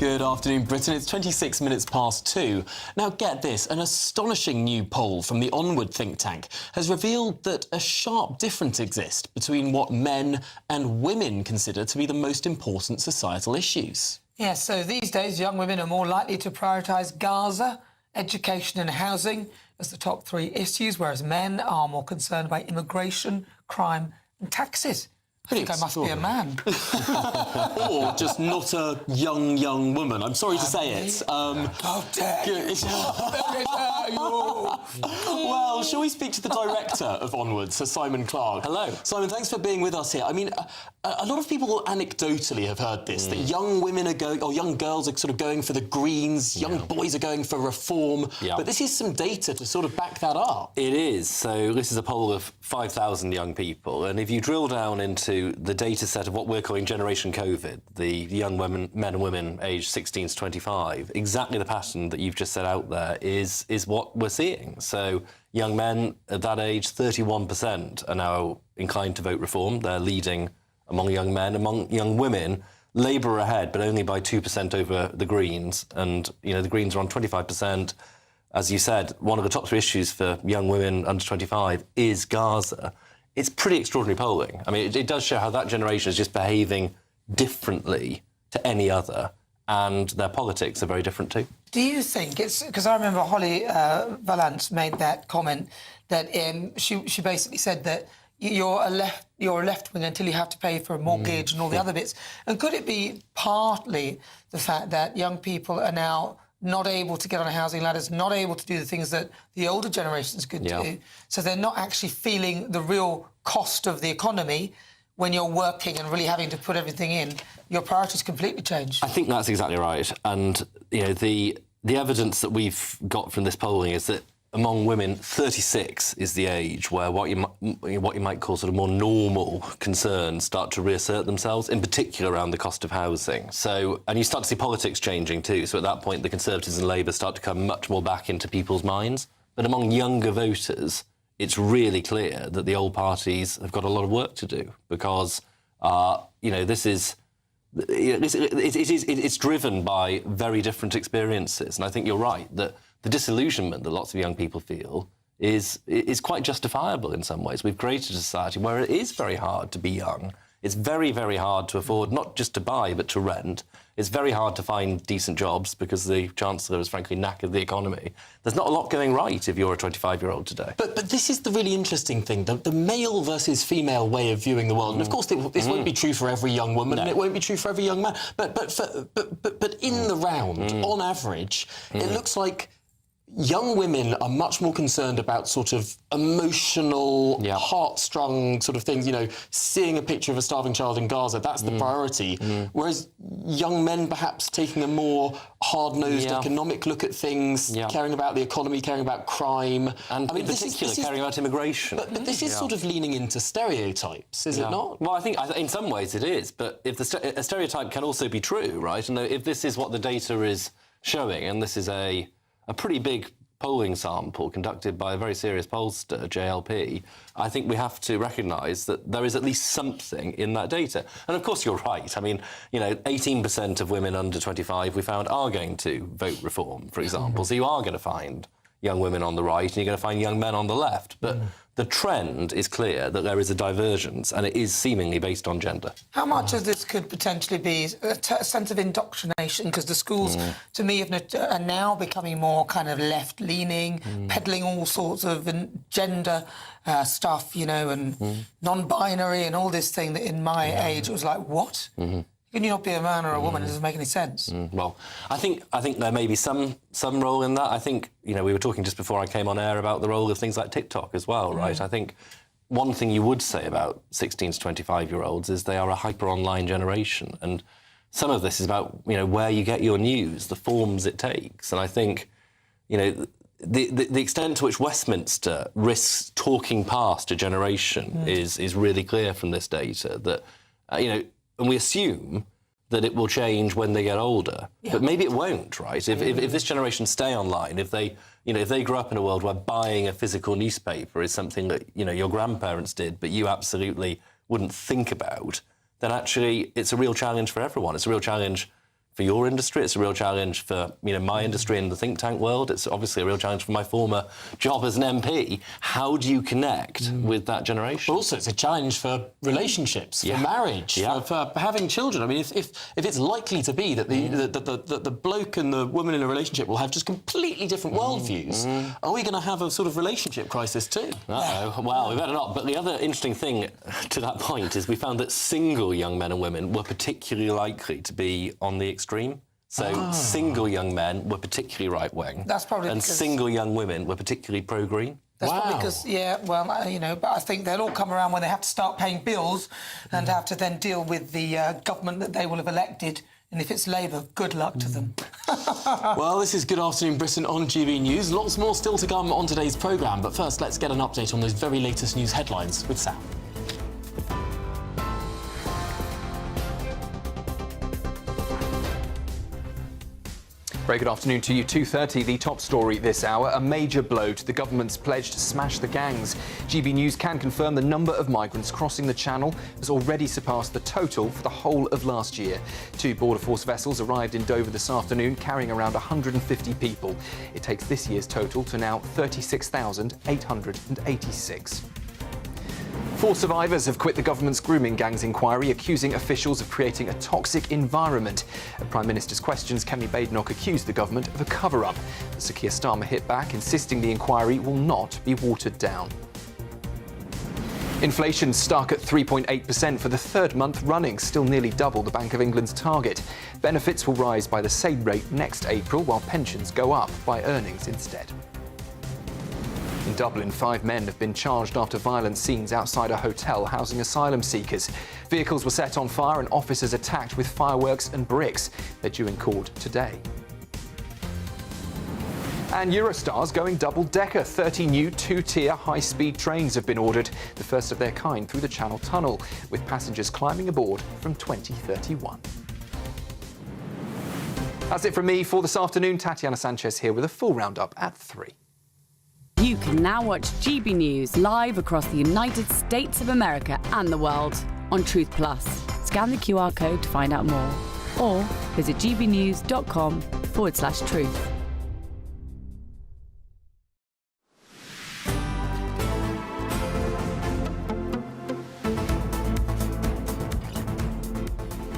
Good afternoon, Britain. It's 26 minutes past 2. Now, get this. An astonishing new poll from the Onward think tank has revealed that a sharp difference exists between what men and women consider to be the most important societal issues. Yes, so these days young women are more likely to prioritise Gaza, education and housing as the top 3 issues, whereas men are more concerned by immigration, crime and taxes. I think I must be a man. Or just not a young woman. I'm sorry to say it. How dare you! Well, shall we speak to the director of Onward, Sir Simon Clark? Hello. Simon, thanks for being with us here. I mean, a lot of people anecdotally have heard this, that young women are going, or young girls are sort of going for the Greens, young boys are going for reform. Yeah. But this is some data to sort of back that up. It is. So this is a poll of 5,000 young people, and if you drill down into the data set of what we're calling Generation COVID, the young men and women aged 16 to 25, exactly the pattern that you've just set out there is what we're seeing. So young men at that age, 31% are now inclined to vote reform. They're leading among young men. Among young women, Labour are ahead, but only by 2% over the Greens. And, you know, the Greens are on 25%. As you said, one of the top 3 issues for young women under 25 is Gaza. It's pretty extraordinary polling. I mean, it does show how that generation is just behaving differently to any other, and their politics are very different too. Do you think it's because I remember Holly Valance made that comment that she basically said that you're a left wing until you have to pay for a mortgage and all the other bits. And could it be partly the fact that young people are now not able to get on housing ladders, not able to do the things that the older generations could do, so they're not actually feeling the real cost of the economy when you're working and really having to put everything in? Your priorities completely change. I think that's exactly right. And, you know, the evidence that we've got from this polling is that among women, 36 is the age where what you might call sort of more normal concerns start to reassert themselves, in particular around the cost of housing. So, and you start to see politics changing too. So at that point, the Conservatives and Labour start to come much more back into people's minds. But among younger voters, it's really clear that the old parties have got a lot of work to do because, you know, it's driven by very different experiences. And I think you're right that the disillusionment that lots of young people feel is quite justifiable in some ways. We've created a society where it is very hard to be young. It's very, very hard to afford not just to buy, but to rent. It's very hard to find decent jobs because the Chancellor has frankly knackered the economy. There's not a lot going right if you're a 25-year-old today. But this is the really interesting thing, the male versus female way of viewing the world. And of course, this won't be true for every young woman, and it won't be true for every young man. But in the round, on average, it looks like young women are much more concerned about sort of emotional, heart-strung sort of things, you know, seeing a picture of a starving child in Gaza, that's the priority. Whereas young men perhaps taking a more hard-nosed economic look at things, caring about the economy, caring about crime. And in particular, caring about immigration. But this is sort of leaning into stereotypes, is it not? Well, I think in some ways it is, but if a stereotype can also be true, right? And if this is what the data is showing, and this is a pretty big polling sample conducted by a very serious pollster, JLP, I think we have to recognise that there is at least something in that data. And of course you're right. I mean, you know, 18% of women under 25 we found are going to vote reform, for example. So you are going to find young women on the right and you're going to find young men on the left. But the trend is clear that there is a divergence and it is seemingly based on gender. How much of this could potentially be a sense of indoctrination? Because the schools, to me, are now becoming more kind of left-leaning, peddling all sorts of gender stuff, you know, and non-binary and all this thing that in my age it was like, what? Can you not be a man or a woman? It doesn't make any sense. Well, I think there may be some role in that. I think, you know, we were talking just before I came on air about the role of things like TikTok as well, right? I think one thing you would say about 16 to 25-year-olds is they are a hyper-online generation. And some of this is about, you know, where you get your news, the forms it takes. And I think, you know, the extent to which Westminster risks talking past a generation is really clear from this data that, you know, and we assume that it will change when they get older, but maybe it won't, right? If this generation stay online, if they grow up in a world where buying a physical newspaper is something that, you know, your grandparents did, but you absolutely wouldn't think about, then actually it's a real challenge for everyone. It's a real challenge for your industry. It's a real challenge for my industry in the think tank world. It's obviously a real challenge for my former job as an MP. How do you connect with that generation? But also, it's a challenge for relationships, for marriage, for having children. I mean, if it's likely to be that the bloke and the woman in a relationship will have just completely different worldviews, are we going to have a sort of relationship crisis too? Uh-oh. Well, we better not. But the other interesting thing to that point is we found that single young men and women were particularly likely to be on the extreme. So single young men were particularly right-wing. That's probably and because single young women were particularly pro-green. That's probably because, but I think they'll all come around when they have to start paying bills and have to then deal with the government that they will have elected. And if it's Labour, good luck to them. Well, this is Good Afternoon Britain on GB News. Lots more still to come on today's programme. But first, let's get an update on those very latest news headlines with Sam. Very good afternoon to you. 2:30, the top story this hour. A major blow to the government's pledge to smash the gangs. GB News can confirm the number of migrants crossing the Channel has already surpassed the total for the whole of last year. 2 Border Force vessels arrived in Dover this afternoon, carrying around 150 people. It takes this year's total to now 36,886. 4 survivors have quit the government's grooming gangs inquiry, accusing officials of creating a toxic environment. At Prime Minister's questions, Kemi Badenoch accused the government of a cover-up. But Sir Keir Starmer hit back, insisting the inquiry will not be watered down. Inflation stuck at 3.8% for the 3rd month running, still nearly double the Bank of England's target. Benefits will rise by the same rate next April, while pensions go up by earnings instead. In Dublin, 5 men have been charged after violent scenes outside a hotel housing asylum seekers. Vehicles were set on fire and officers attacked with fireworks and bricks. They're due in court today. And Eurostar's going double-decker. 30 new 2-tier high-speed trains have been ordered, the first of their kind through the Channel Tunnel, with passengers climbing aboard from 2031. That's it from me for this afternoon. Tatiana Sanchez here with a full roundup at 3. You can now watch GB News live across the United States of America and the world on Truth Plus. Scan the QR code to find out more, or visit gbnews.com/truth.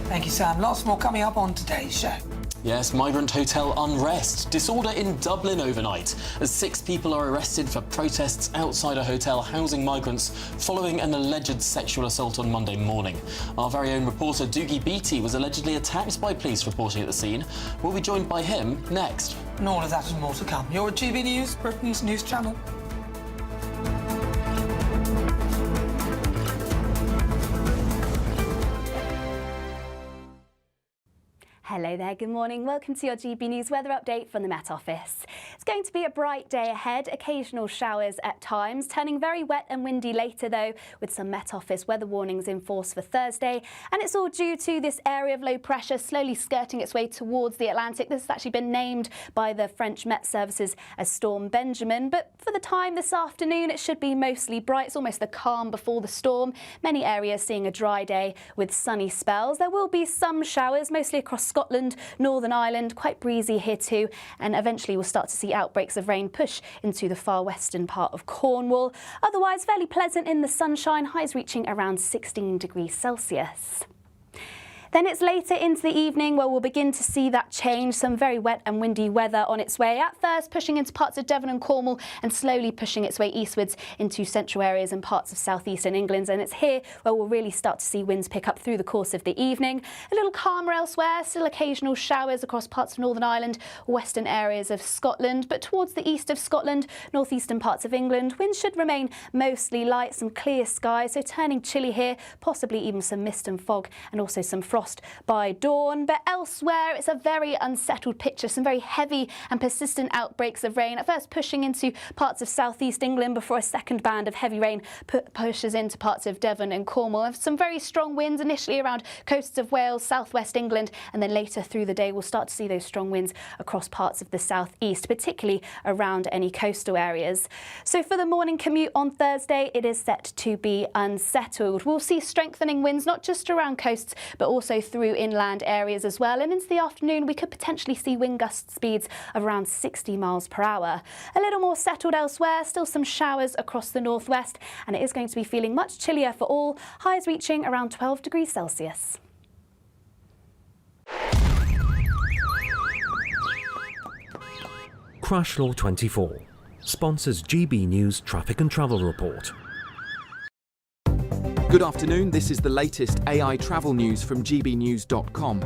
Thank you, Sam. Lots more coming up on today's show. Yes, migrant hotel unrest. Disorder in Dublin overnight as 6 people are arrested for protests outside a hotel housing migrants following an alleged sexual assault on Monday morning. Our very own reporter Doogie Beattie was allegedly attacked by police reporting at the scene. We'll be joined by him next. And all of that and more to come. You're at GB News, Britain's news channel. Hello there, good morning. Welcome to your GB News weather update from the Met Office. It's going to be a bright day ahead, occasional showers at times, turning very wet and windy later though, with some Met Office weather warnings in force for Thursday. And it's all due to this area of low pressure slowly skirting its way towards the Atlantic. This has actually been named by the French Met Services as Storm Benjamin. But for the time this afternoon, it should be mostly bright. It's almost the calm before the storm. Many areas seeing a dry day with sunny spells. There will be some showers, mostly across Scotland, Northern Ireland, quite breezy here too, and eventually we'll start to see outbreaks of rain push into the far western part of Cornwall. Otherwise, fairly pleasant in the sunshine, highs reaching around 16 degrees Celsius. Then it's later into the evening where we'll begin to see that change, some very wet and windy weather on its way. At first pushing into parts of Devon and Cornwall and slowly pushing its way eastwards into central areas and parts of southeastern England. And it's here where we'll really start to see winds pick up through the course of the evening. A little calmer elsewhere, still occasional showers across parts of Northern Ireland, western areas of Scotland. But towards the east of Scotland, northeastern parts of England, winds should remain mostly light, some clear skies, so turning chilly here, possibly even some mist and fog and also some frost by dawn. But elsewhere it's a very unsettled picture, some very heavy and persistent outbreaks of rain, at first pushing into parts of southeast England before a second band of heavy rain pushes into parts of Devon and Cornwall. Some very strong winds initially around coasts of Wales, southwest England, and then later through the day we'll start to see those strong winds across parts of the southeast, particularly around any coastal areas. So for the morning commute on Thursday, it is set to be unsettled. We'll see strengthening winds not just around coasts but also also through inland areas as well. And into the afternoon, we could potentially see wind gust speeds of around 60 miles per hour. A little more settled elsewhere, still some showers across the northwest, and it is going to be feeling much chillier for all, highs reaching around 12 degrees Celsius. Crash Law 24 sponsors GB News Traffic and Travel Report. Good afternoon, this is the latest AI travel news from GBNews.com.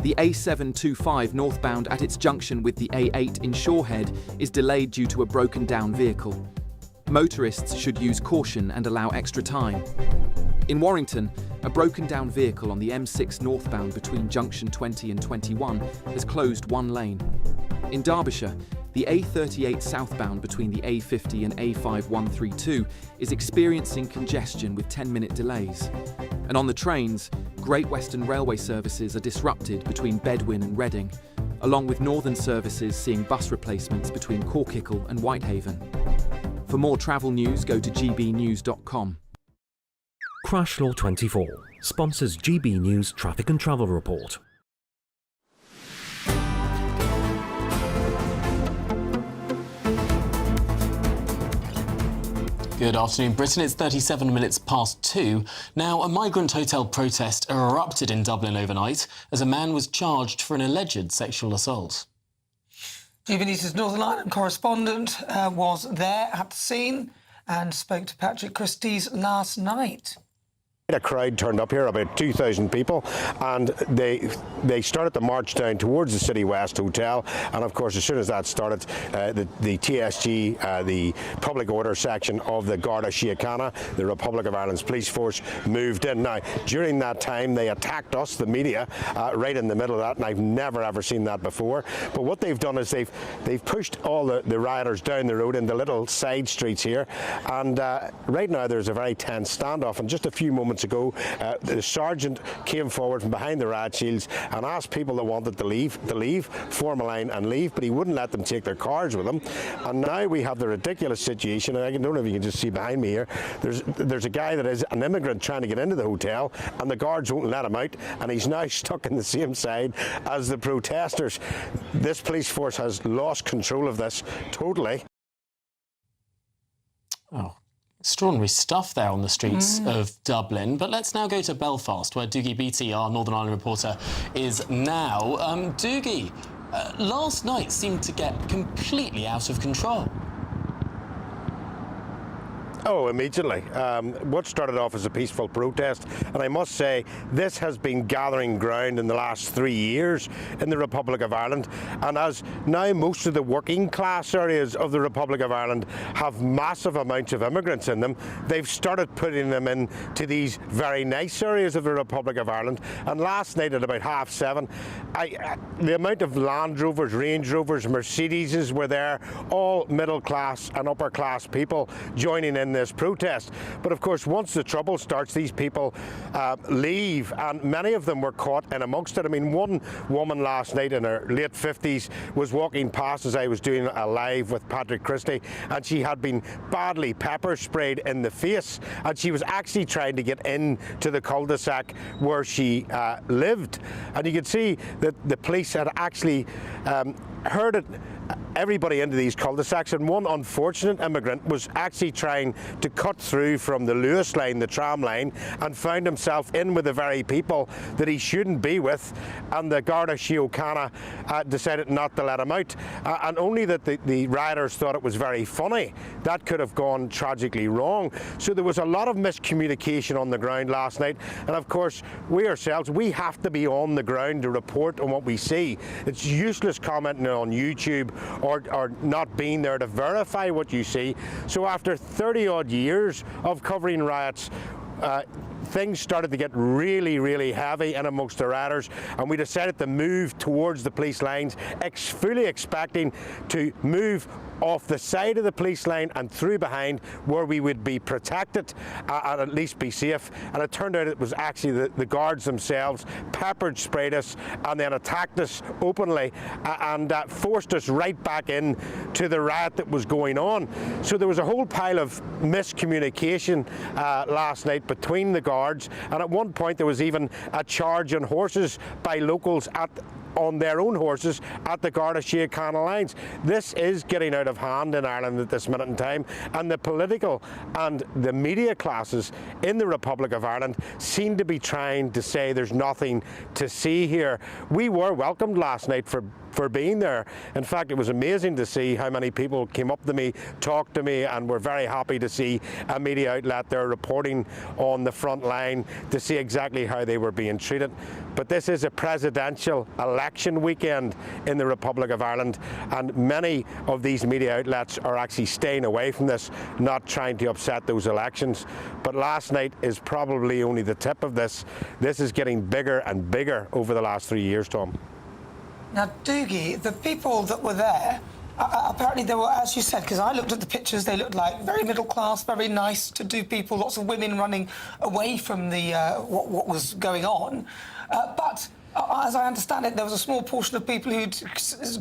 The A725 northbound at its junction with the A8 in Shorehead is delayed due to a broken down vehicle. Motorists should use caution and allow extra time. In Warrington, a broken down vehicle on the M6 northbound between junction 20 and 21 has closed one lane. In Derbyshire, the A38 southbound between the A50 and A5132 is experiencing congestion with 10-minute delays. And on the trains, Great Western Railway services are disrupted between Bedwin and Reading, along with northern services seeing bus replacements between Corkickle and Whitehaven. For more travel news, go to gbnews.com. Crash Law 24 sponsors GB News Traffic and Travel Report. Good afternoon, Britain. It's 37 minutes past 2. Now, a migrant hotel protest erupted in Dublin overnight as a man was charged for an alleged sexual assault. GBNews' Northern Ireland correspondent was there at the scene and spoke to Patrick Christie's last night. A crowd turned up here, about 2,000 people, and they started to march down towards the City West Hotel. And of course, as soon as that started, the TSG, the public order section of the Garda Síochána, the Republic of Ireland's police force, moved in. Now, during that time, they attacked us, the media, right in the middle of that, and I've never ever seen that before. But what they've done is they've pushed all the rioters down the road into little side streets here, and right now there's a very tense standoff. And just a few moments ago, the sergeant came forward from behind the riot shields and asked people that wanted to leave, form a line and leave, but he wouldn't let them take their cars with them. And now we have the ridiculous situation, and I don't know if you can just see behind me here, there's a guy that is an immigrant trying to get into the hotel, and the guards won't let him out, and he's now stuck in the same side as the protesters. This police force has lost control of this totally. Oh. Extraordinary stuff there on the streets of Dublin. But let's now go to Belfast, where Doogie Beattie, our Northern Ireland reporter, is now. Doogie, last night seemed to get completely out of control. Oh, immediately. What started off as a peaceful protest, and I must say, this has been gathering ground in the last 3 years in the Republic of Ireland, and as now most of the working class areas of the Republic of Ireland have massive amounts of immigrants in them, they've started putting them into these very nice areas of the Republic of Ireland. And last night at about 7:30, the amount of Land Rovers, Range Rovers, Mercedeses were there, all middle class and upper class people joining in this protest. But of course, once the trouble starts, these people leave, and many of them were caught in amongst it. I mean, one woman last night in her late 50s was walking past as I was doing a live with Patrick Christie, and she had been badly pepper sprayed in the face, and she was actually trying to get into the cul-de-sac where she lived. And you could see that the police had actually herded everybody into these cul-de-sacs, and one unfortunate immigrant was actually trying to cut through from the Lewis line, the tram line, and found himself in with the very people that he shouldn't be with, and the Garda Síochána decided not to let him out, and only that the rioters thought it was very funny. That could have gone tragically wrong. So there was a lot of miscommunication on the ground last night, and of course we ourselves, we have to be on the ground to report on what we see. It's useless commenting on YouTube or not being there to verify what you see. So after 30-odd years of covering riots, things started to get really, really heavy in amongst the rioters, and we decided to move towards the police lines, fully expecting to move off the side of the police line and through behind where we would be protected and at least be safe. And it turned out it was actually the guards themselves peppered sprayed us and then attacked us openly and forced us right back in to the riot that was going on. So there was a whole pile of miscommunication last night between the guards, and at one point there was even a charge on horses by locals on their own horses at the Garda Síochána lines. This is getting out of hand in Ireland at this minute in time, and the political and the media classes in the Republic of Ireland seem to be trying to say there's nothing to see here. We were welcomed last night for being there. In fact, it was amazing to see how many people came up to me, talked to me, and were very happy to see a media outlet there reporting on the front line to see exactly how they were being treated. But this is a presidential election weekend in the Republic of Ireland, and many of these media outlets are actually staying away from this, not trying to upset those elections. But last night is probably only the tip of this. This is getting bigger and bigger over the last 3 years, Tom. Now, Doogie, the people that were there, apparently they were, as you said, because I looked at the pictures, they looked like very middle class, very nice to do people, lots of women running away from the what was going on. But as I understand it, there was a small portion of people who'd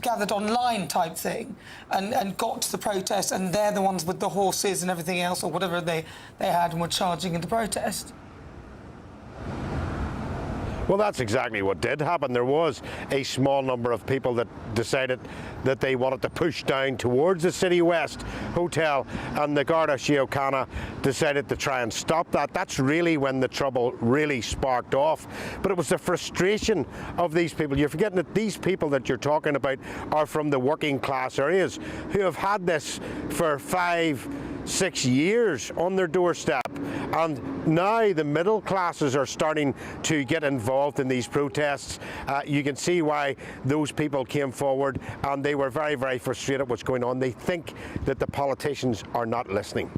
gathered online type thing and got to the protest, and they're the ones with the horses and everything else, or whatever they had, and were charging in the protest. Well, that's exactly what did happen. There was a small number of people that decided that they wanted to push down towards the City West Hotel, and the Garda Síochána decided to try and stop that. That's really when the trouble really sparked off. But it was the frustration of these people. You're forgetting that these people that you're talking about are from the working class areas who have had this for 5-6 years on their doorstep, and now the middle classes are starting to get involved in these protests. You can see why those people came forward, and they were very, very frustrated at what's going on. They think that the politicians are not listening.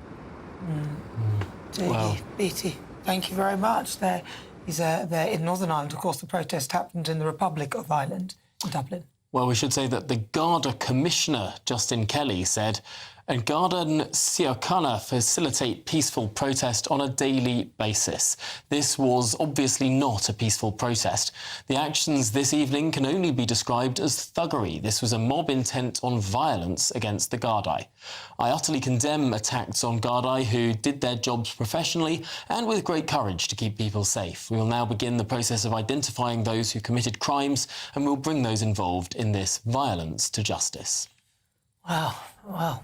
Wow. Beatty, thank you very much. They're in Northern Ireland. Of course, the protest happened in the Republic of Ireland, in Dublin. Well, we should say that the Garda Commissioner, Justin Kelly, said, "And Garda Síochána facilitate peaceful protest on a daily basis. This was obviously not a peaceful protest. The actions this evening can only be described as thuggery. This was a mob intent on violence against the Gardaí. I utterly condemn attacks on Gardaí who did their jobs professionally and with great courage to keep people safe. We will now begin the process of identifying those who committed crimes, and we'll bring those involved in this violence to justice." Wow.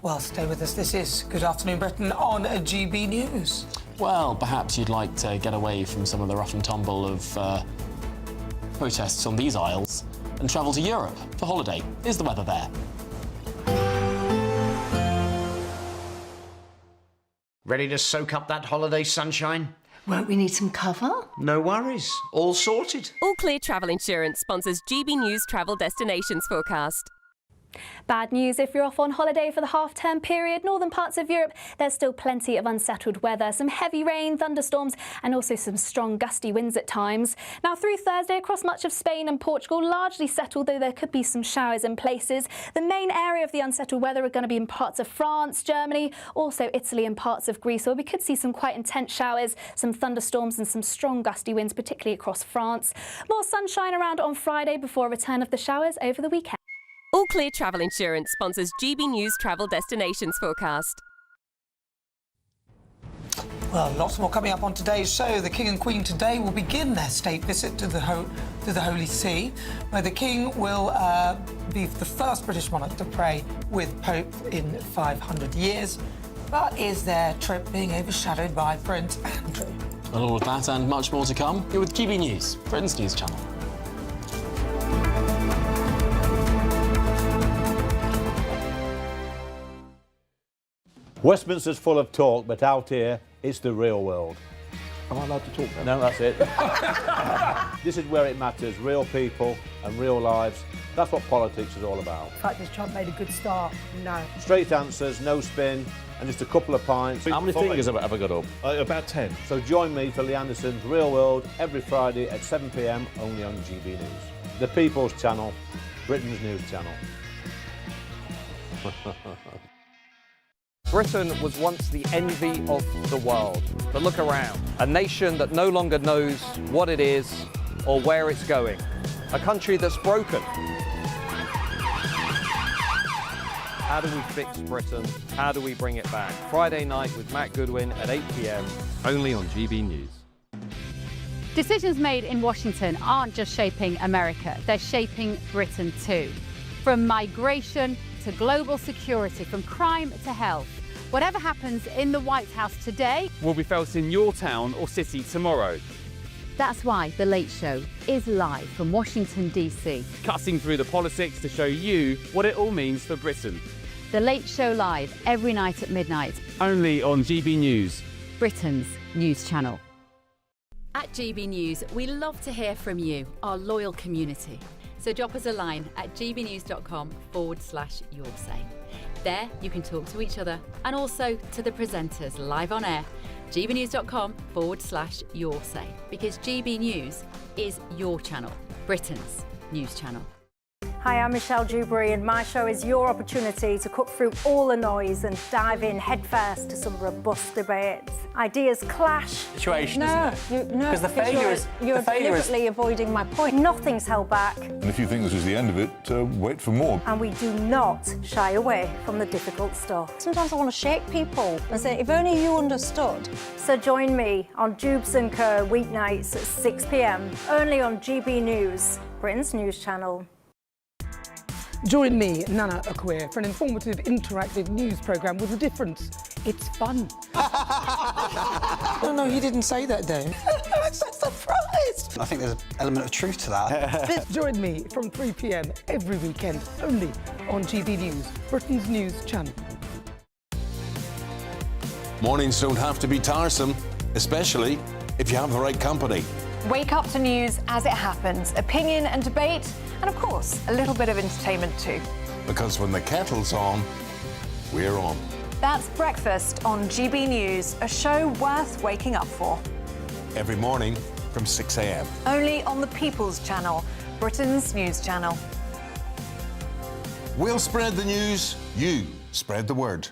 Well, stay with us. This is Good Afternoon Britain on GB News. Well, perhaps you'd like to get away from some of the rough and tumble of protests on these isles and travel to Europe for holiday. Is the weather there? Ready to soak up that holiday sunshine? Won't we need some cover? No worries. All sorted. All Clear Travel Insurance sponsors GB News travel destinations forecast. Bad news if you're off on holiday for the half-term period. Northern parts of Europe, there's still plenty of unsettled weather. Some heavy rain, thunderstorms and also some strong gusty winds at times. Now through Thursday across much of Spain and Portugal, largely settled, though there could be some showers in places. The main area of the unsettled weather are going to be in parts of France, Germany, also Italy and parts of Greece, where we could see some quite intense showers, some thunderstorms and some strong gusty winds, particularly across France. More sunshine around on Friday before a return of the showers over the weekend. All Clear Travel Insurance sponsors GB News travel destinations forecast. Well, lots more coming up on today's show. The King and Queen today will begin their state visit to the Holy See, where the King will be the first British monarch to pray with Pope in 500 years. But is their trip being overshadowed by Prince Andrew? Well, all of that and much more to come. You're with GB News, Britain's news channel. Westminster's full of talk, but out here, it's the real world. Am I allowed to talk now? No, that's it. This is where it matters, real people and real lives. That's what politics is all about. The fact has Trump made a good start? No. Straight answers, no spin, and just a couple of pints. How many fingers have I got up? About 10. So join me for Lee Anderson's Real World every Friday at 7 p.m. only on GB News. The People's Channel, Britain's news channel. Britain was once the envy of the world. But look around. A nation that no longer knows what it is or where it's going. A country that's broken. How do we fix Britain? How do we bring it back? Friday night with Matt Goodwin at 8 p.m, only on GB News. Decisions made in Washington aren't just shaping America, they're shaping Britain too. From migration to global security, from crime to health. Whatever happens in the White House today will be felt in your town or city tomorrow. That's why The Late Show is live from Washington, D.C. Cutting through the politics to show you what it all means for Britain. The Late Show live every night at midnight. Only on GB News, Britain's news channel. At GB News, we love to hear from you, our loyal community. So drop us a line at gbnews.com/yoursay. There you can talk to each other and also to the presenters live on air. gbnews.com/yoursay, because GB News is your channel, Britain's news channel. Hi, I'm Michelle Dewberry, and my show is your opportunity to cut through all the noise and dive in headfirst to some robust debates. Ideas clash. Situation, No, isn't it? no, Because the failure is you're deliberately avoiding my point. Nothing's held back, And if you think this is the end of it, wait for more. and we do not shy away from the difficult stuff. Sometimes I want to shake people and say, if only you understood. So join me on Jubes & Co. weeknights at 6 p.m, only on GB News, Britain's news channel. Join me, Nana Akua, for an informative, interactive news programme with a difference. It's fun. No, he didn't say that, though. I'm so surprised. I think there's an element of truth to that. Join me from 3 p.m. every weekend, only on GB News, Britain's news channel. Mornings don't have to be tiresome, especially if you have the right company. Wake up to news as it happens, opinion and debate, and of course, a little bit of entertainment too. Because when the kettle's on, we're on. That's Breakfast on GB News, a show worth waking up for. Every morning from 6 a.m. Only on the People's Channel, Britain's news channel. We'll spread the news, you spread the word.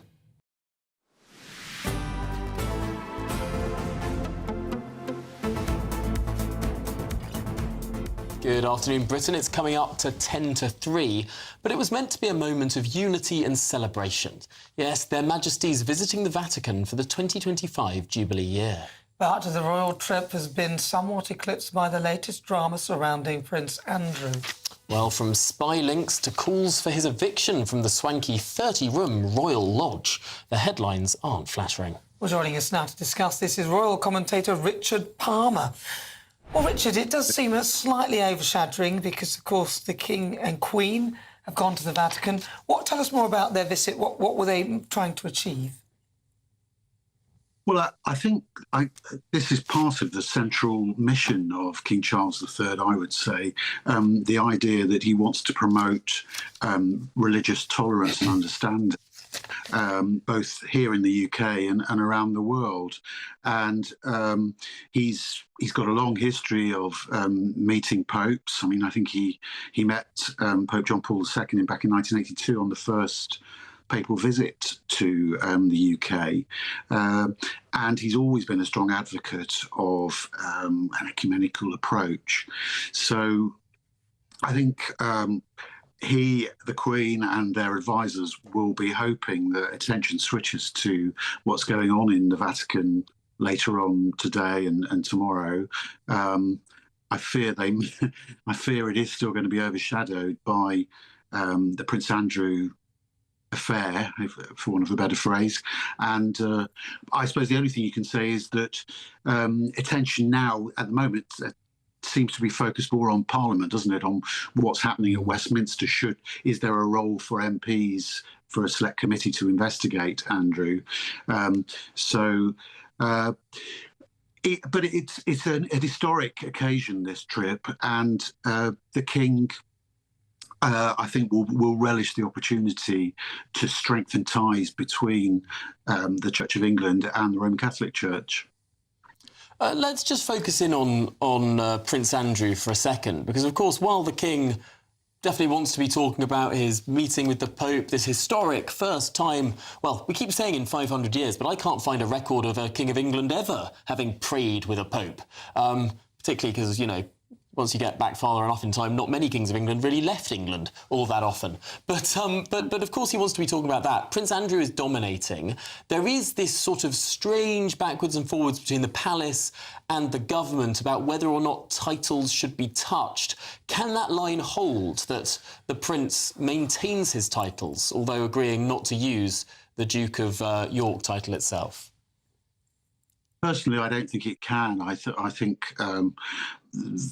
Good afternoon, Britain. It's coming up to 10 to 3, but it was meant to be a moment of unity and celebration. Yes, Their Majesties visiting the Vatican for the 2025 Jubilee year. But the royal trip has been somewhat eclipsed by the latest drama surrounding Prince Andrew. Well, from spy links to calls for his eviction from the swanky 30-room Royal Lodge, the headlines aren't flattering. Well, joining us now to discuss this is royal commentator Richard Palmer. Well, Richard, it does seem slightly overshadowing because, of course, the King and Queen have gone to the Vatican. Tell us more about their visit. What were they trying to achieve? Well, I think this is part of the central mission of King Charles III, I would say, the idea that he wants to promote religious tolerance and understanding. Both here in the UK and around the world, and he's got a long history of meeting popes. I mean, I think he met Pope John Paul II back in 1982 on the first papal visit to the UK, and he's always been a strong advocate of an ecumenical approach. So I think he, the Queen and their advisors will be hoping that attention switches to what's going on in the Vatican later on today and tomorrow. I fear it is still going to be overshadowed by the Prince Andrew affair, for want of a better phrase. And I suppose the only thing you can say is that attention now, at the moment, seems to be focused more on Parliament, doesn't it? On what's happening at Westminster. Is there a role for MPs for a select committee to investigate Andrew? But it's an historic occasion, this trip, and the King, I think, will relish the opportunity to strengthen ties between the Church of England and the Roman Catholic Church. Let's just focus in on Prince Andrew for a second, because, of course, while the King definitely wants to be talking about his meeting with the Pope, this historic first time, well, we keep saying in 500 years, but I can't find a record of a King of England ever having prayed with a Pope, particularly because, you know, once you get back farther enough in time, not many kings of England really left England all that often. But of course he wants to be talking about that. Prince Andrew is dominating. There is this sort of strange backwards and forwards between the palace and the government about whether or not titles should be touched. Can that line hold, that the prince maintains his titles, although agreeing not to use the Duke of York title itself? Personally, I don't think it can. I think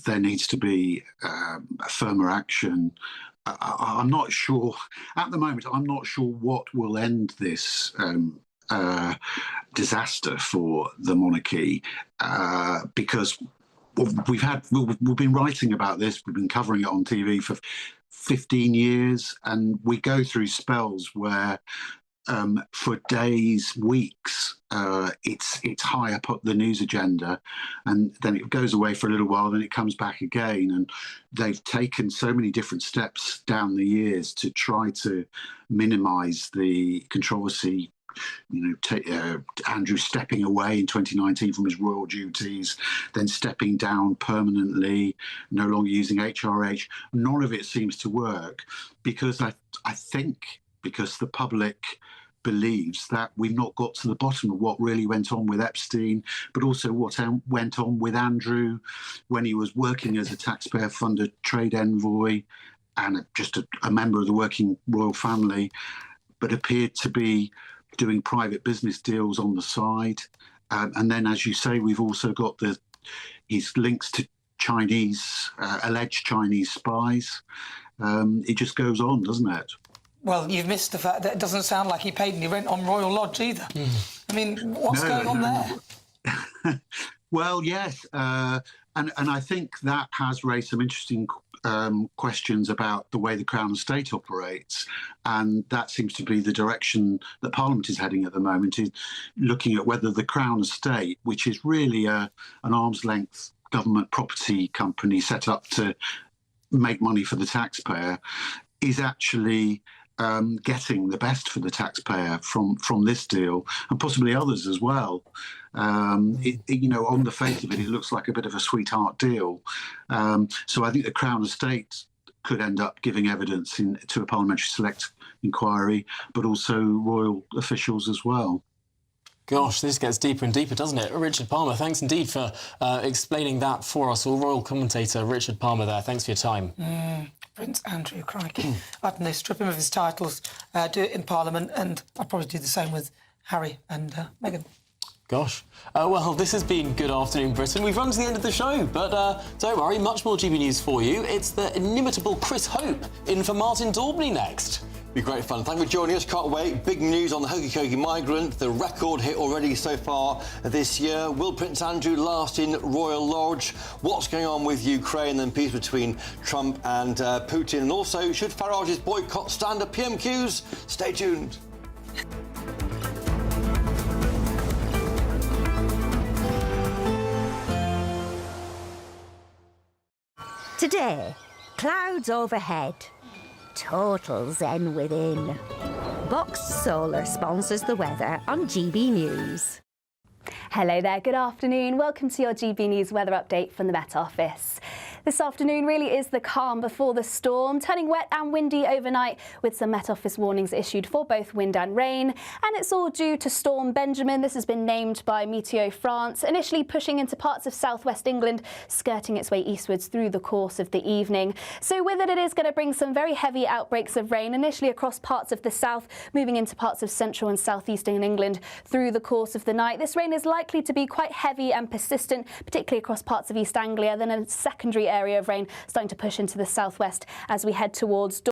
there needs to be a firmer action. I'm not sure, at the moment, I'm not sure what will end this disaster for the monarchy, because we've been writing about this, we've been covering it on TV for 15 years, and we go through spells where for days, weeks, it's high up the news agenda, and then it goes away for a little while, then it comes back again. And they've taken so many different steps down the years to try to minimise the controversy. You know, Andrew stepping away in 2019 from his royal duties, then stepping down permanently, no longer using HRH. None of it seems to work because I think because the public believes that we've not got to the bottom of what really went on with Epstein, but also what went on with Andrew when he was working as a taxpayer-funded trade envoy and just a member of the working royal family, but appeared to be doing private business deals on the side. And then, as you say, we've also got his links to Chinese, alleged Chinese spies. It just goes on, doesn't it? Well, you've missed the fact that it doesn't sound like he paid any rent on Royal Lodge either. I mean, what's going on there? Well, yes. And I think that has raised some interesting questions about the way the Crown Estate operates. And that seems to be the direction that Parliament is heading at the moment, is looking at whether the Crown Estate, which is really an arm's length government property company set up to make money for the taxpayer, is actually getting the best for the taxpayer from this deal, and possibly others as well. You know, on the face of it, it looks like a bit of a sweetheart deal. So I think the Crown Estate could end up giving evidence to a parliamentary select inquiry, but also royal officials as well. Gosh, this gets deeper and deeper, doesn't it? Richard Palmer, thanks indeed for explaining that for us. All royal commentator Richard Palmer there. Thanks for your time. Prince Andrew, crikey. I don't know, strip him of his titles, do it in Parliament, and I'd probably do the same with Harry and Meghan. Gosh. Well, this has been Good Afternoon Britain. We've run to the end of the show, but don't worry, much more GB News for you. It's the inimitable Chris Hope in for Martin Daubney next. Be great fun. Thank you for joining us. Can't wait. Big news on the Hokey Cokey migrant. The record hit already so far this year. Will Prince Andrew last in Royal Lodge? What's going on with Ukraine and peace between Trump and Putin? And also, should Farage's boycott stand at PMQs? Stay tuned. Today, clouds overhead. Total zen within. Boxed Solar sponsors the weather on GB News. Hello there, good afternoon. Welcome to your GB News weather update from the Met Office. This afternoon really is the calm before the storm, turning wet and windy overnight with some Met Office warnings issued for both wind and rain. And it's all due to Storm Benjamin. This has been named by Meteo France, initially pushing into parts of southwest England, skirting its way eastwards through the course of the evening. So with it is going to bring some very heavy outbreaks of rain, initially across parts of the south, moving into parts of central and southeastern England through the course of the night. This rain is likely to be quite heavy and persistent, particularly across parts of East Anglia, then a secondary area of rain starting to push into the southwest as we head towards